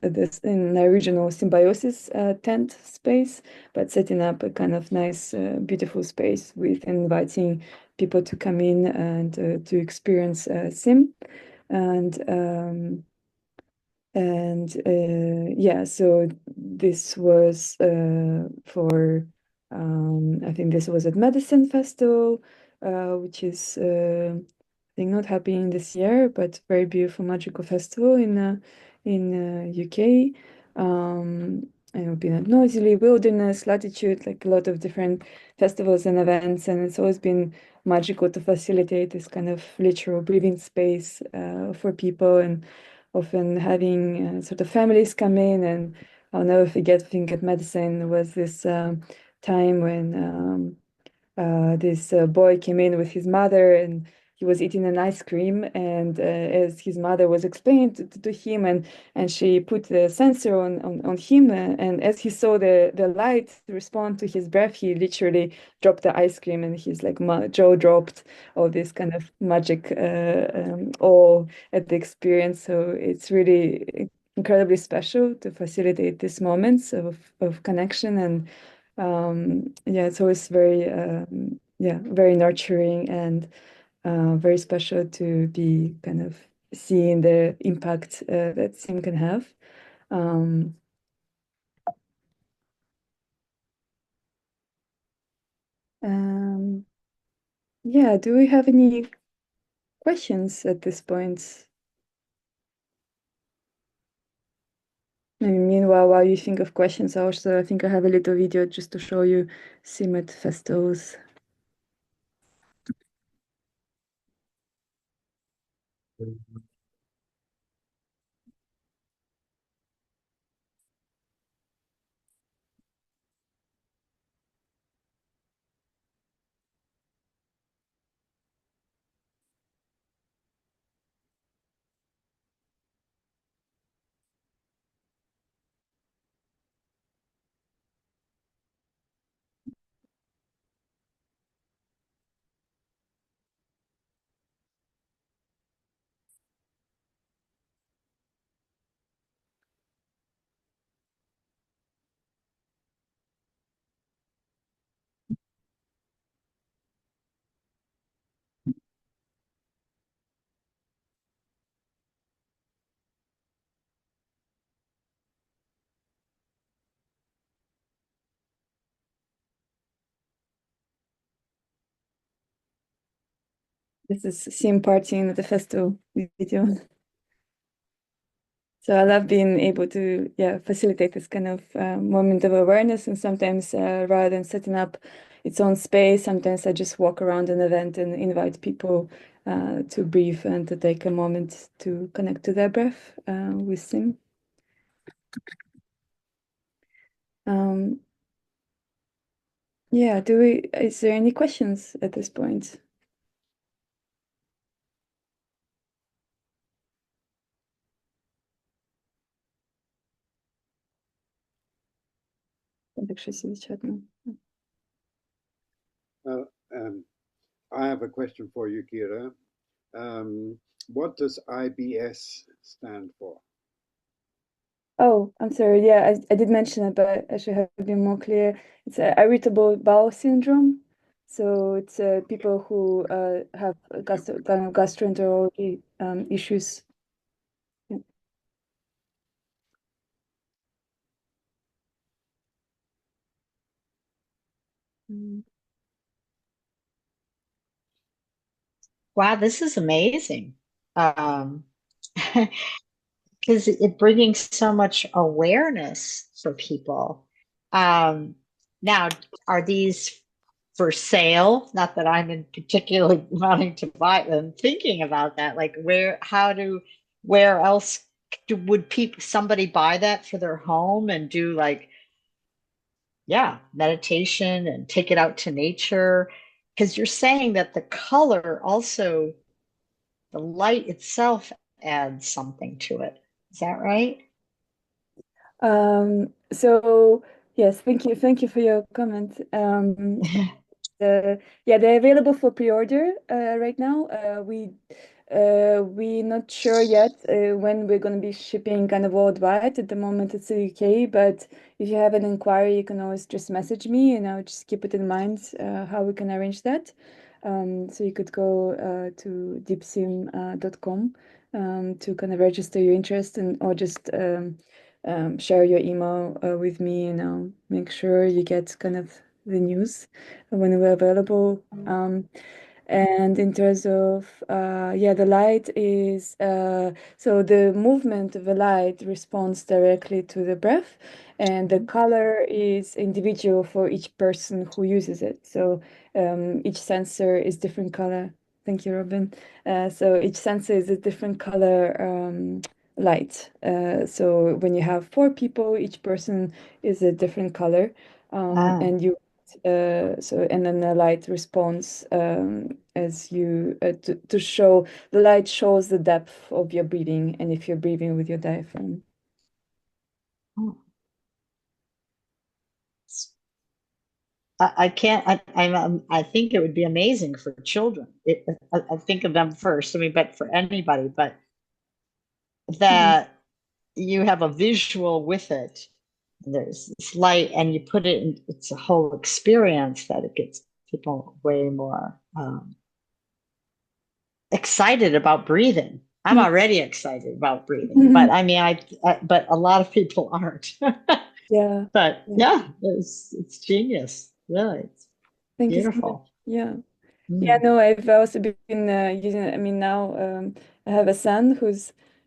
S2: this in the original symbiosis tent space, but setting up a kind of nice, beautiful space with inviting people to come in and to experience sim. And yeah, so this was for I think this was at Medicine Festival, which is I think not happening this year, but very beautiful magical festival in UK. And we've been at Noisily, Wilderness, Latitude, like a lot of different festivals and events, and it's always been magical to facilitate this kind of literal breathing space for people, and often having sort of families come in. And I'll never forget, I think at Medicine was this time when this boy came in with his mother, and he was eating an ice cream, and as his mother was explaining to him, and she put the sensor on him, and as he saw the light respond to his breath, he literally dropped the ice cream, and his like jaw dropped, all this kind of magic awe at the experience. So it's really incredibly special to facilitate these moments of connection, and yeah, it's always very yeah, very nurturing, and very special to be kind of seeing the impact that sim can have. Um, um, yeah, do we have any questions at this point? Maybe meanwhile, while you think of questions, also I think I have a little video just to show you sim at festivals. This is sim partying at the festival video. So I love being able to, yeah, facilitate this kind of moment of awareness. And sometimes rather than setting up its own space, sometimes I just walk around an event and invite people to breathe and to take a moment to connect to their breath with sim. Um, yeah, is there any questions at this point? Can't actually see the chat now.
S1: Uh, um, I have a question for you, Kira. Um, what does IBS stand for?
S2: Oh, I'm sorry. Yeah, I did mention it, but I should have been more clear. It's irritable bowel syndrome. So it's people who have kind of gastroenterology issues. Yeah. Mm.
S4: Wow, this is amazing. Um, because it bringing so much awareness for people. Um, Now, are these for sale? Not that I'm in particularly wanting to buy them, thinking about that. Like where else would somebody buy that for their home and do like, yeah, meditation and take it out to nature? Because you're saying that the color also, the light itself adds something to it. Is that right?
S2: So yes, thank you for your comment. Yeah, they're available for pre-order right now. We're not sure yet when we're going to be shipping kind of worldwide. At the moment, it's the UK, but if you have an inquiry, you can always just message me, and I'll just keep it in mind how we can arrange that. So you could go to deepsim.com to kind of register your interest, and or just share your email with me, and I'll make sure you get kind of the news when we're available. And in terms of, yeah, the light is, so the movement of the light responds directly to the breath, and the color is individual for each person who uses it. So each sensor is different color. Thank you, Robin. So each sensor is a different color light. So when you have four people, each person is a different color.
S4: Ah,
S2: And you so and then the light responds as you to show the light shows the depth of your breathing and if you're breathing with your diaphragm.
S4: Oh. I can't. I think it would be amazing for children. I think of them first. I mean, but for anybody, but that you have a visual with it. There's this light, and you put it in. It's a whole experience that it gets people way more excited about breathing. I'm already excited about breathing, but I mean, but a lot of people aren't.
S2: Yeah.
S4: But yeah, it's genius. Really, it's
S2: Thank you so much.
S4: beautiful.
S2: Yeah.
S4: Mm.
S2: Yeah, no, I've also been using it. I mean, now I have a son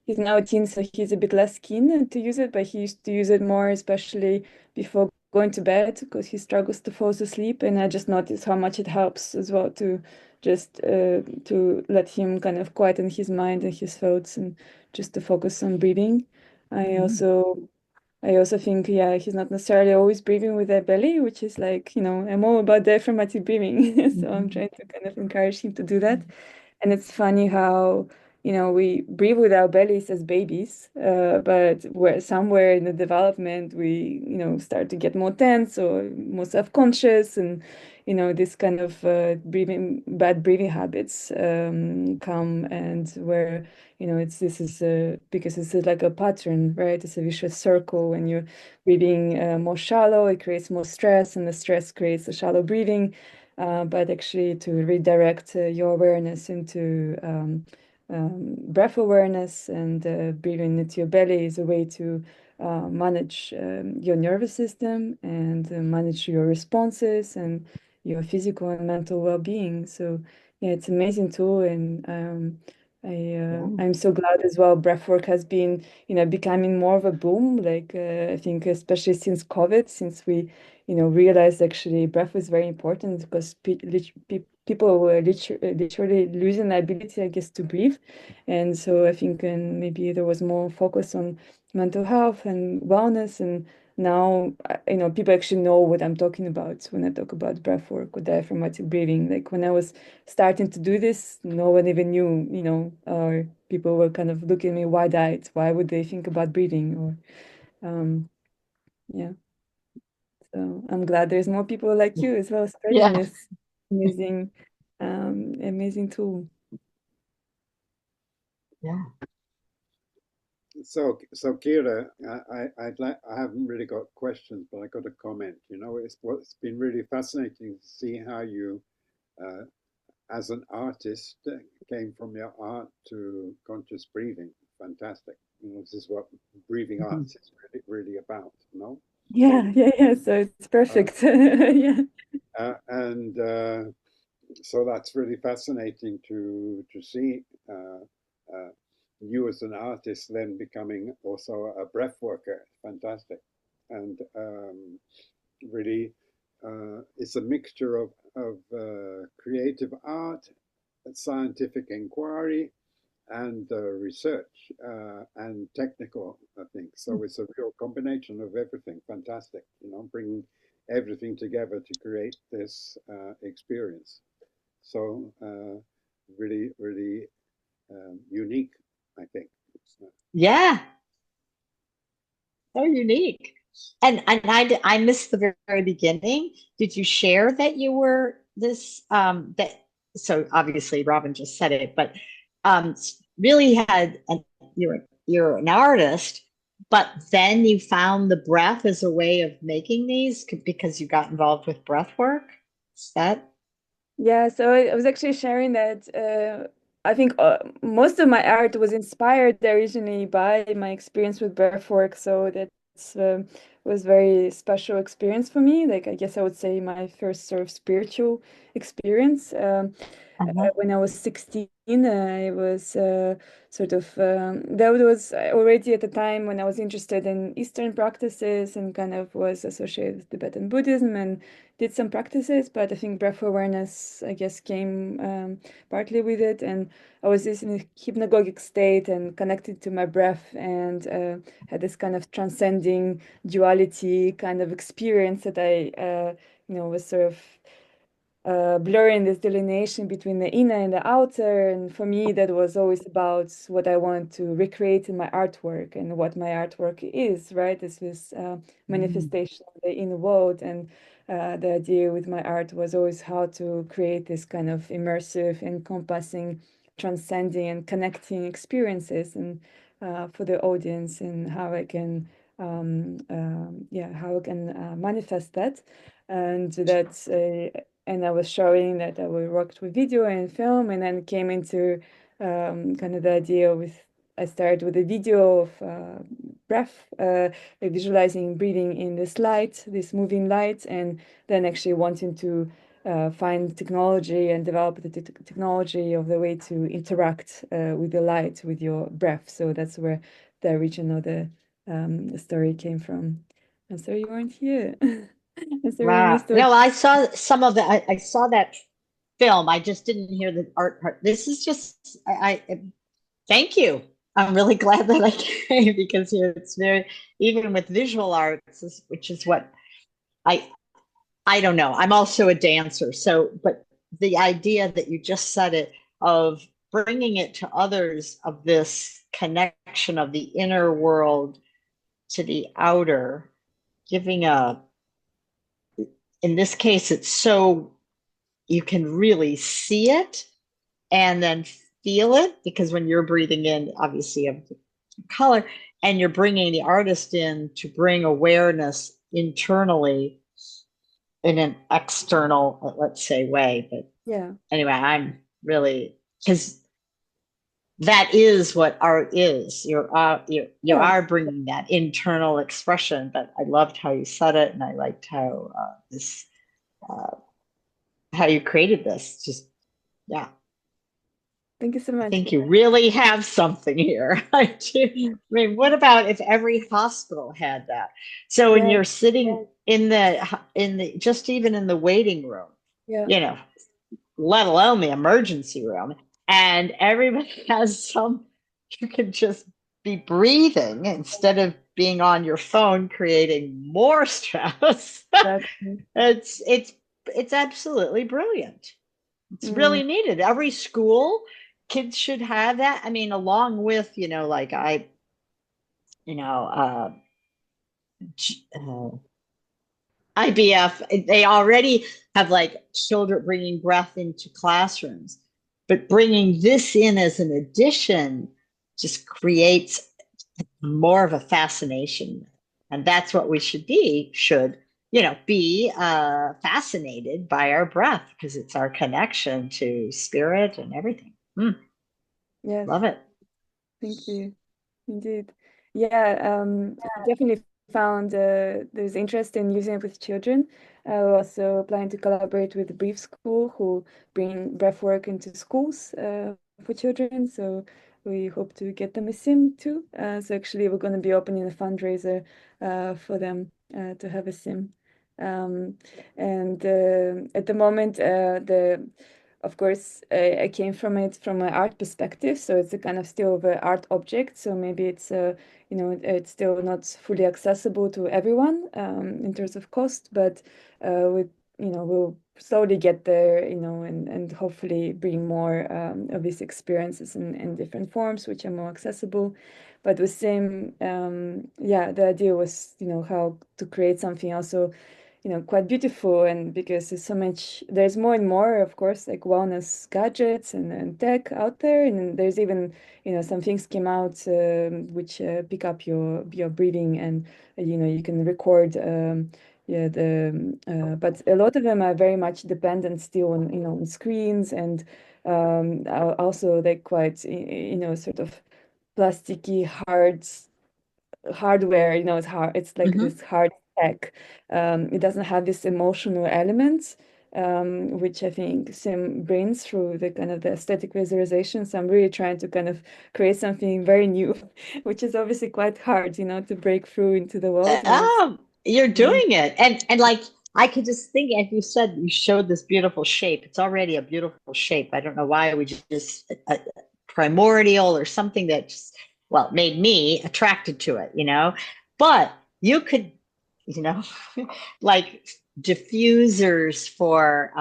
S2: he's now a teen, so he's a bit less keen to use it, but he used to use it more, especially before going to bed, because he struggles to fall asleep. And I just noticed how much it helps as well to just to let him kind of quieten his mind and his thoughts and just to focus on breathing. I also I also think, yeah, he's not necessarily always breathing with their belly, which is like, I'm all about diaphragmatic breathing. So I'm trying to kind of encourage him to do that. And it's funny how, we breathe with our bellies as babies, but where somewhere in the development we, start to get more tense or more self-conscious, and, this kind of bad breathing habits come, and where, this is because it's like a pattern, right? It's a vicious circle. When you're breathing more shallow, it creates more stress, and the stress creates the shallow breathing. But actually, to redirect your awareness into breath awareness and breathing into your belly is a way to manage your nervous system and manage your responses and your physical and mental well-being. So, yeah, it's an amazing tool, and I'm so glad as well. Breathwork has been, becoming more of a boom. Like I think, especially since COVID, since we realized actually breath is very important because people were literally losing the ability, I guess, to breathe. And so I think maybe there was more focus on mental health and wellness. And now, people actually know what I'm talking about when I talk about breath work or diaphragmatic breathing. Like when I was starting to do this, no one even knew, or people were kind of looking at me wide-eyed. Why would they think about breathing? Yeah. So I'm glad there's more people like you as well spreading
S4: Yeah.
S2: this amazing tool.
S4: Yeah.
S1: So Kira, I haven't really got questions, but I got a comment. It's been really fascinating to see how you, as an artist, came from your art to conscious breathing. Fantastic. This is what breathing arts is really about.
S2: Yeah. So it's perfect. Yeah.
S1: And so that's really fascinating to see you as an artist then becoming also a breath worker. Fantastic. And really, it's a mixture of creative art, scientific inquiry, and research and technical, I think. So it's a real combination of everything. Fantastic, bringing everything together to create this experience. So really, really unique, I think.
S4: Yeah. So unique. And I missed the very beginning. Did you share that you were this that so obviously Robin just said it, but really had you're an artist, but then you found the breath as a way of making these because you got involved with breath work? Is that
S2: Yeah, so I was actually sharing that I think most of my art was inspired originally by my experience with breathwork. So that's was very special experience for me. Like I guess I would say my first sort of spiritual experience. When I was 16, I was sort of that was already at the time when I was interested in Eastern practices and kind of was associated with Tibetan Buddhism and did some practices, but I think breath awareness, I guess, came partly with it. And I was just in a hypnagogic state and connected to my breath and had this kind of transcending duality kind of experience that I was sort of blurring this delineation between the inner and the outer. And for me, that was always about what I want to recreate in my artwork and what my artwork is, right? This manifestation of the inner world. And the idea with my art was always how to create this kind of immersive, encompassing, transcending, and connecting experiences and for the audience, and how I can, how I can manifest that. And that's and I was showing that I worked with video and film, and then came into kind of the idea with, I started with a video of breath, like visualizing breathing in this light, this moving light, and then actually wanting to find technology and develop the technology of the way to interact with the light, with your breath. So that's where the original the story came from. And so you weren't here.
S4: Wow. No, I saw some of that. I saw that film. I just didn't hear the art part. This is just, thank you. I'm really glad that I came because here it's very, even with visual arts, which is what I don't know. I'm also a dancer. So, but the idea that you just said it of bringing it to others, of this connection of the inner world to the outer, giving in this case, it's so you can really see it and then feel it, because when you're breathing in, obviously, of color, and you're bringing the artist in to bring awareness internally in an external, let's say, way. But
S2: yeah,
S4: anyway, I'm really, because that is what art is. You are bringing that internal expression. But I loved how you said it, and I liked how how you created this. Just, yeah.
S2: Thank you so much.
S4: I think you really have something here. I mean, what about if every hospital had that? So when you're sitting in the just even in the waiting room, let alone the emergency room, and everybody has you can just be breathing instead of being on your phone creating more stress. It's absolutely brilliant. It's really needed. Every school, kids should have that. I mean, along with, like IBF, they already have like children bringing breath into classrooms, but bringing this in as an addition just creates more of a fascination. And that's what we should be, be fascinated by our breath, because it's our connection to spirit and everything.
S2: Yes.
S4: Love it.
S2: Thank you. Indeed. Yeah, definitely found there's interest in using it with children. We're also planning to collaborate with the Brief School, who bring breathwork into schools for children. So we hope to get them a sim too. So actually, we're going to be opening a fundraiser for them to have a sim. And at the moment, of course, I came from it from an art perspective, so it's a kind of still of an art object. So maybe it's it's still not fully accessible to everyone in terms of cost, but with we'll slowly get there, and hopefully bring more of these experiences in different forms, which are more accessible. But the same, the idea was, how to create something also quite beautiful, and because there's more and more, of course, like wellness gadgets and tech out there, and there's even some things came out which pick up your breathing, and you can record but a lot of them are very much dependent still on on screens, and also they're quite sort of plasticky hardware, it's hard, it's like this hard tech. It doesn't have this emotional element, which I think Sim brings through the kind of the aesthetic visualization. So I'm really trying to kind of create something very new, which is obviously quite hard, to break through into the world.
S4: You're doing it. And like, I could just think, as you said, you showed this beautiful shape. It's already a beautiful shape. I don't know why we just primordial or something that just, well, made me attracted to it, but you could, like diffusers for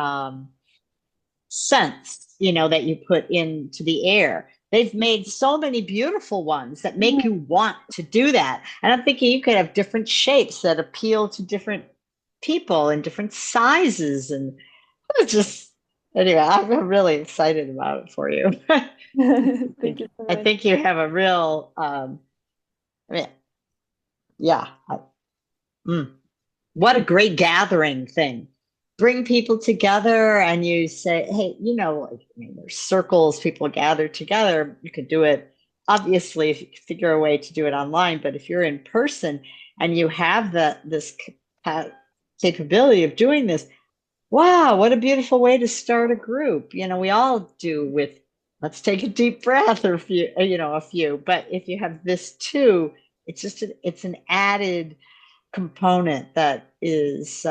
S4: scents, that you put into the air. They've made so many beautiful ones that make you want to do that. And I'm thinking you could have different shapes that appeal to different people and different sizes. And it's just, anyway, I'm really excited about it for you.
S2: Thank you so
S4: I
S2: much.
S4: think you have a real, I mean, yeah. What a great gathering thing. Bring people together and you say, hey, there's circles, people gather together. You could do it, obviously, if you figure a way to do it online, but if you're in person and you have this capability of doing this, wow, what a beautiful way to start a group. We all do with, let's take a deep breath or a few, but if you have this too, it's an added component that is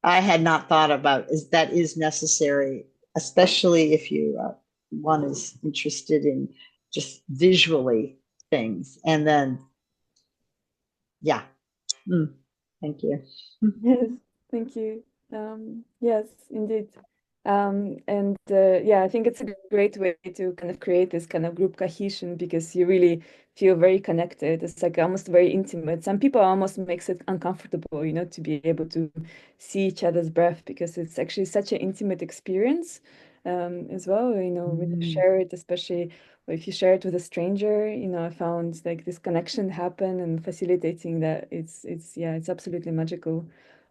S4: I had not thought about is necessary, especially if you one is interested in just visually things. And then, yeah, thank you.
S2: Yes, thank you. Yes, indeed. And yeah, I think it's a great way to kind of create this kind of group cohesion because you really feel very connected. It's like almost very intimate. Some people almost makes it uncomfortable, to be able to see each other's breath because it's actually such an intimate experience, as well. When you share it, especially if you share it with a stranger, I found like this connection happen and facilitating that it's absolutely magical.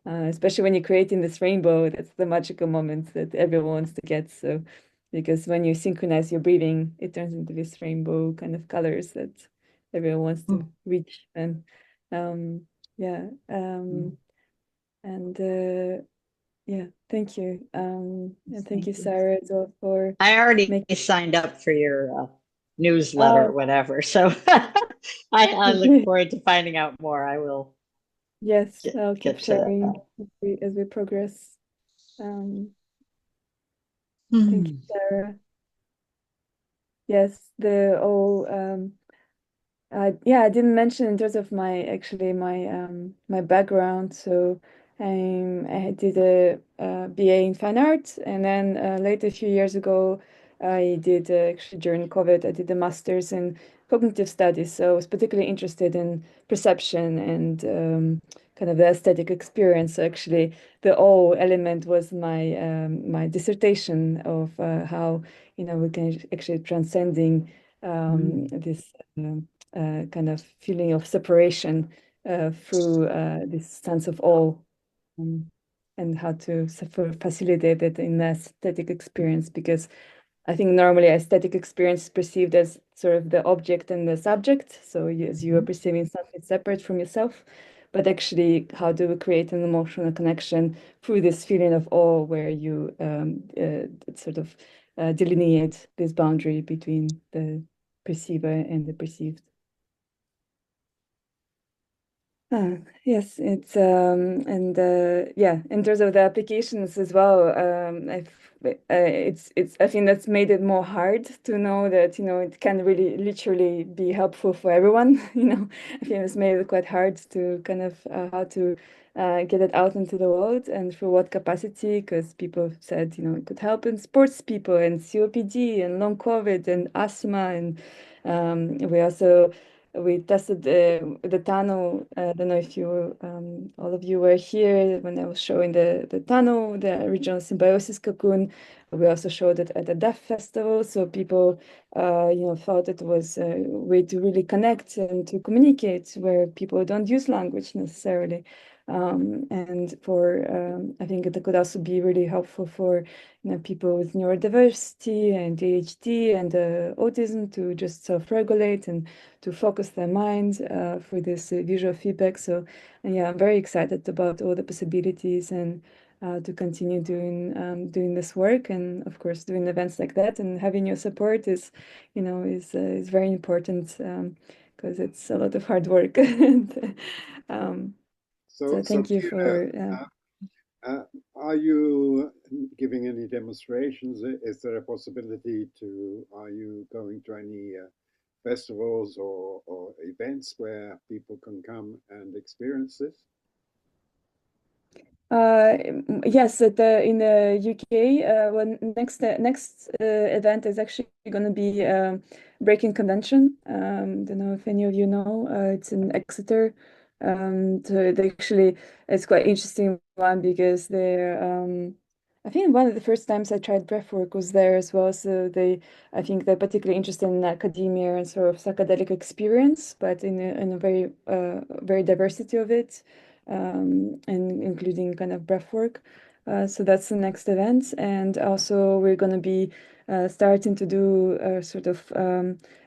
S2: Especially when you're creating this rainbow, that's the magical moment that everyone wants to get. So, because when you synchronize your breathing, it turns into this rainbow kind of colors that everyone wants to reach. And yeah, and yeah, thank you. And thank you, Sarah, as well, for
S4: I already
S2: making.
S4: signed up for your newsletter or whatever, so I look forward to finding out more. I will
S2: Yes, I'll keep
S4: get to
S2: sharing
S4: that.
S2: as we progress. Thank you,
S4: Hmm.
S2: Sarah. Yes, yeah, I didn't mention in terms of my background. So I did a BA in fine art, and then later a few years ago, I did actually during COVID, I did a master's in cognitive studies. So I was particularly interested in perception and kind of the aesthetic experience. So actually, the O element was my dissertation of how we can actually transcending this. Kind of feeling of separation through this sense of awe, um, and how to facilitate it in the aesthetic experience. Because I think normally aesthetic experience is perceived as sort of the object and the subject. So as you are perceiving something separate from yourself, but actually, how do we create an emotional connection through this feeling of awe, where you sort of delineate this boundary between the perceiver and the perceived. Yes, it's and yeah, in terms of the applications as well, it's I think that's made it more hard to know that it can really literally be helpful for everyone. I think it's made it quite hard to kind of how to get it out into the world and through what capacity, because people have said it could help in sports people and COPD and long COVID and asthma, and we tested the tunnel. I don't know if all of you were here when I was showing the tunnel, the original symbiosis cocoon. We also showed it at the Deaf Festival, so people, thought it was a way to really connect and to communicate where people don't use language necessarily. And I think it could also be really helpful for people with neurodiversity and ADHD and autism to just self-regulate and to focus their mind for this visual feedback. So, yeah, I'm very excited about all the possibilities and to continue doing this work, and of course doing events like that, and having your support is very important, because it's a lot of hard work. And, so
S1: So,
S2: thank you
S1: Kira,
S2: for.
S1: are you giving any demonstrations? Is there a possibility are you going to any festivals or events where people can come and experience this?
S2: Yes, in the UK, next event is actually going to be Breaking Convention. Don't know if any of you know. It's in Exeter. So they actually it's quite interesting one because they're I think one of the first times I tried breathwork was there as well. So I think they're particularly interested in academia and sort of psychedelic experience, but in a very diversity of it, and including kind of breathwork. So that's the next event, and also we're going to be starting to do sort of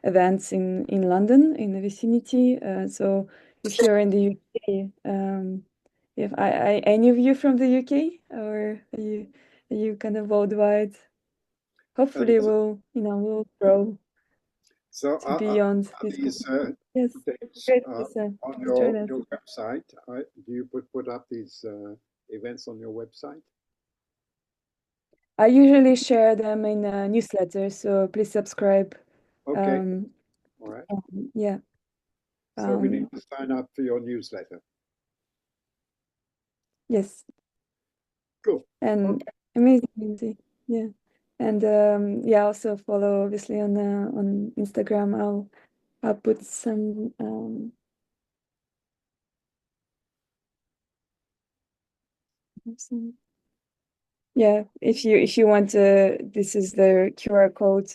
S2: events in London in the vicinity. So if you're in the UK, if any of you from the UK, or are you kind of worldwide?
S1: And
S2: Hopefully, we'll grow
S1: so
S2: to beyond
S1: are
S2: this.
S1: these
S2: Yes,
S1: dates
S2: great, Lisa.
S1: on
S2: Please join us.
S1: your website? Do you put up these events on your website?
S2: I usually share them in a newsletter, so please subscribe.
S1: Okay,
S2: Um,
S1: all right.
S2: yeah.
S1: So we need
S2: Um,
S1: to sign up for your newsletter.
S2: yes,
S1: Cool.
S2: and
S1: Okay.
S2: amazing, amazing. Yeah, and yeah, also follow obviously on Instagram. I'll put some. Yeah, if you want to, this is the QR code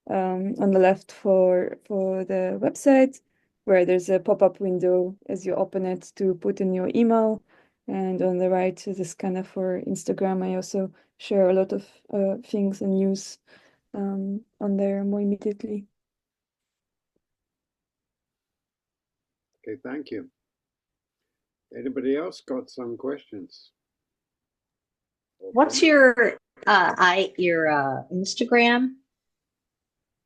S2: on the left for the website, where there's a pop-up window as you open it to put in your email, and on the right is this kind of for Instagram. I also share a lot of things and news on there more immediately.
S1: Okay, thank you. Anybody else got some questions or
S4: What's
S1: comments?
S4: your Instagram?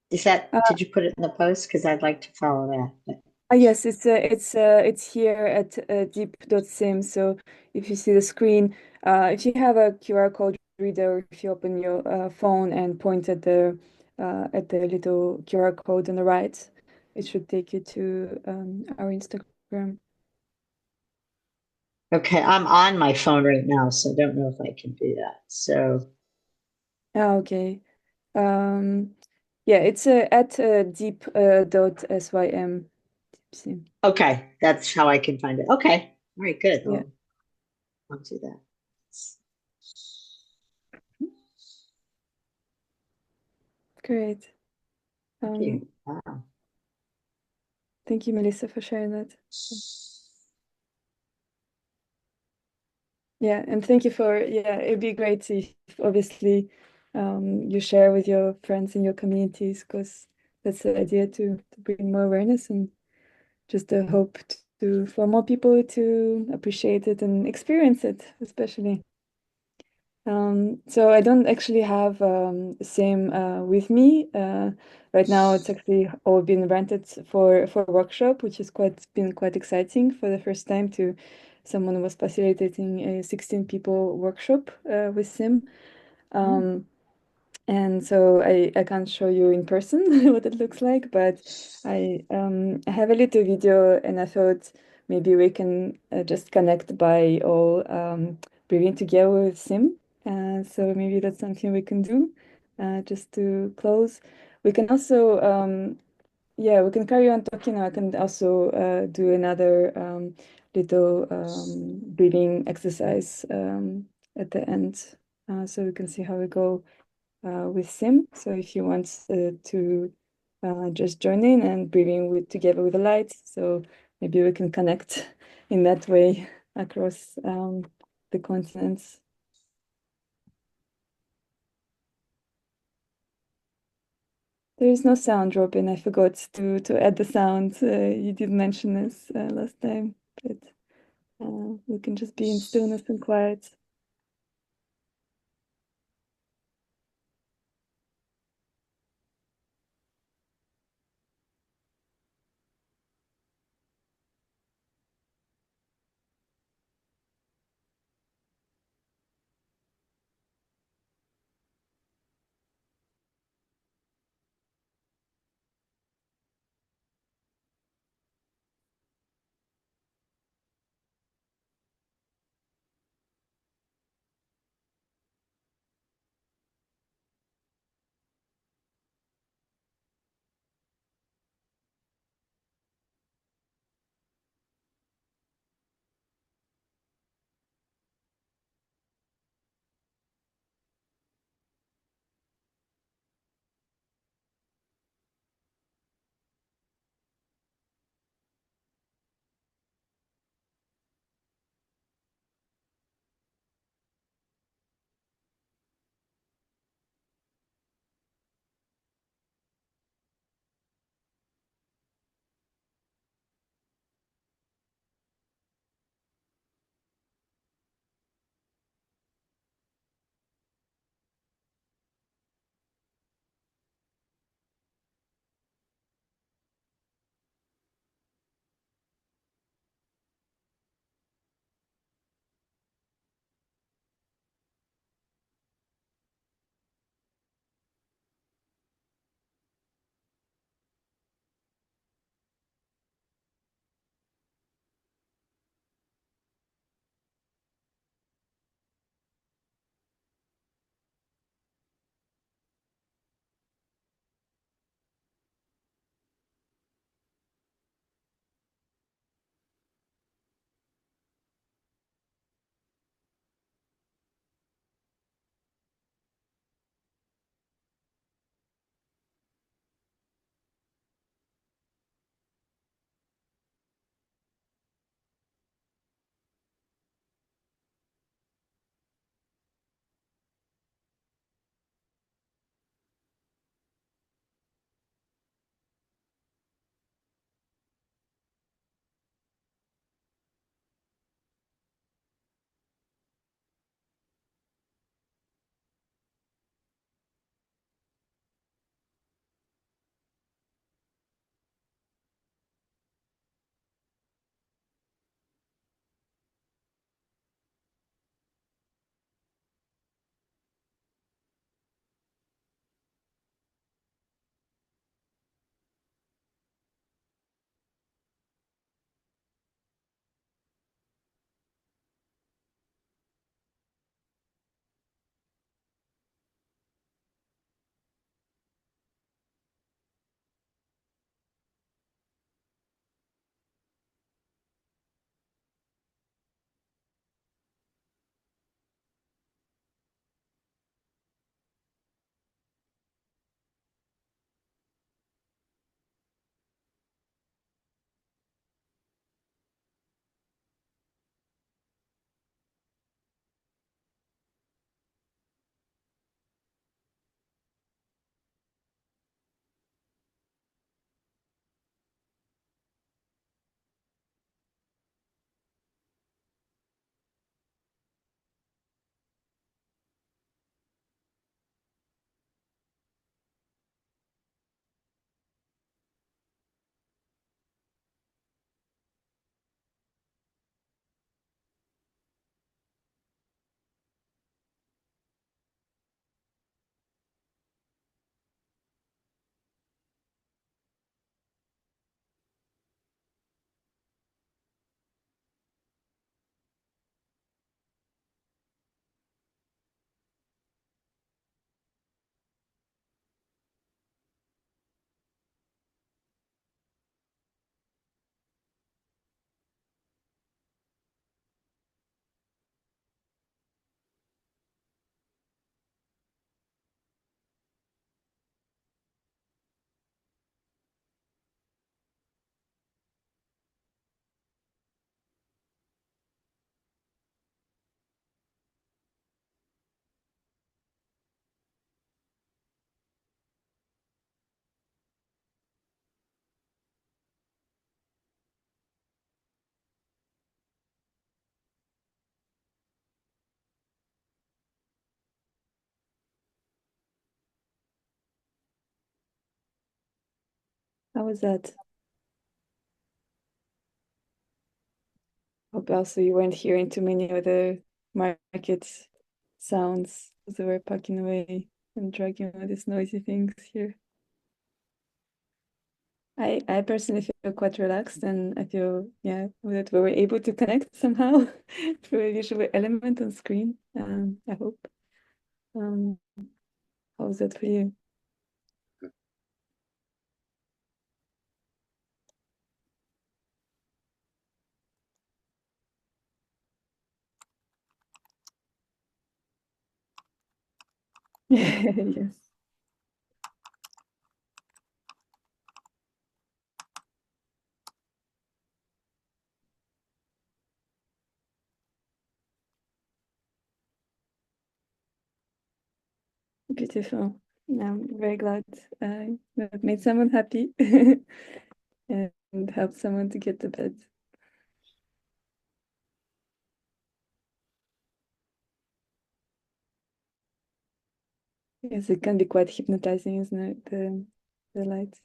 S4: Did you put it in the post? Because I'd like to follow that.
S2: Yes, it's here at deep.sim. So if you see the screen, if you have a QR code reader, if you open your phone and point at the little QR code on the right, it should take you to our Instagram.
S4: Okay, I'm on my phone right now, so I don't know if I can do that. So,
S2: Okay. Um, yeah, it's at deep dot sym. Sim.
S4: okay, that's how I can find it. Okay, all right, good.
S2: Yeah,
S4: I'll do that.
S2: great.
S4: Thank you. Wow.
S2: Thank you, Melissa, for sharing that. Yeah, and thank you yeah, it'd be great if obviously you share with your friends in your communities, because that's the idea to bring more awareness, and just the hope for more people to appreciate it and experience it, especially. So I don't actually have the same with me. Right now it's actually all been rented for a workshop, which is been quite exciting. For the first time, someone was facilitating a 16 people workshop with Sim. And so I can't show you in person what it looks like, but I have a little video, and I thought maybe we can just connect by all breathing together with Sim. So maybe that's something we can do just to close. We can also, yeah, we can carry on talking. I can also do another little breathing exercise at the end, so we can see how we go with Sim. So if you want to just join in and breathing together with the light, so maybe we can connect in that way across the continents. There is no sound, Robin. I forgot to add the sound. You did mention this last time, but we can just be in stillness and quiet. How was that? Hope also you weren't hearing too many other market sounds as they were packing away and dragging all these noisy things here. I personally feel quite relaxed, and I feel, yeah, that we were able to connect somehow through a visual element on screen. I hope. How was that for you? Yes. Beautiful. I'm very glad that made someone happy and helped someone to get to bed. Yes, it can be quite hypnotizing, isn't it? The lights.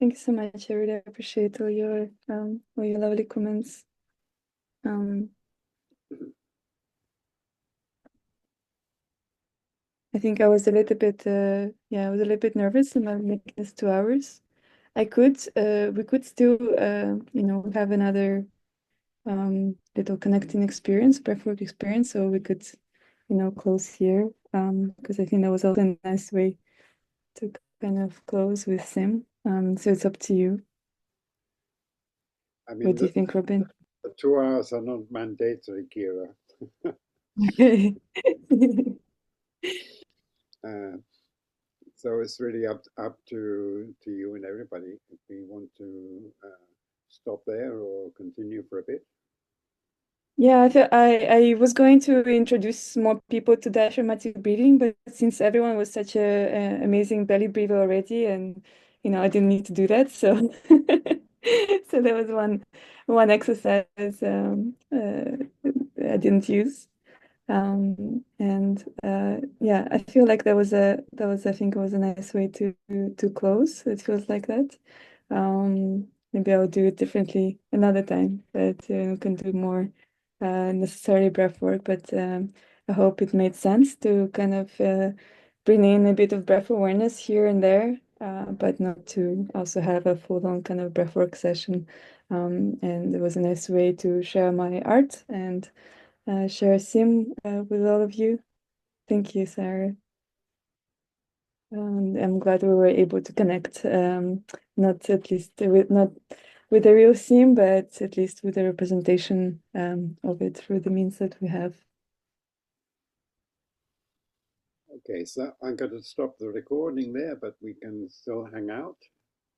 S2: Thank you so much. I really appreciate all your lovely comments. I think I was a little bit I was a little bit nervous about making this 2 hours. We could still have another little connecting experience, breathwork experience, so we could close here, because I think that was also a nice way to kind of close with Sim. So it's up to you.
S1: I mean,
S2: What do you think, Robin?
S1: the 2 hours are not mandatory, Kira.
S2: Okay.
S1: So it's really up to you and everybody if we want to stop there or continue for a bit.
S2: Yeah, I was going to introduce more people to diaphragmatic breathing, but since everyone was such a amazing belly breather already, and I didn't need to do that, so so there was one exercise I didn't use. And yeah, I feel like I think it was a nice way to close. It feels like that. Maybe I'll do it differently another time, but can do more necessary breath work. But I hope it made sense to kind of bring in a bit of breath awareness here and there, but not to also have a full-on kind of breath work session. And it was a nice way to share my art and share Sim with all of you. Thank you, Sarah. I'm glad we were able to connect, not at least not with the real Sim, but at least with the representation of it through the means that we have.
S1: Okay, so I'm going to stop the recording there, but we can still hang out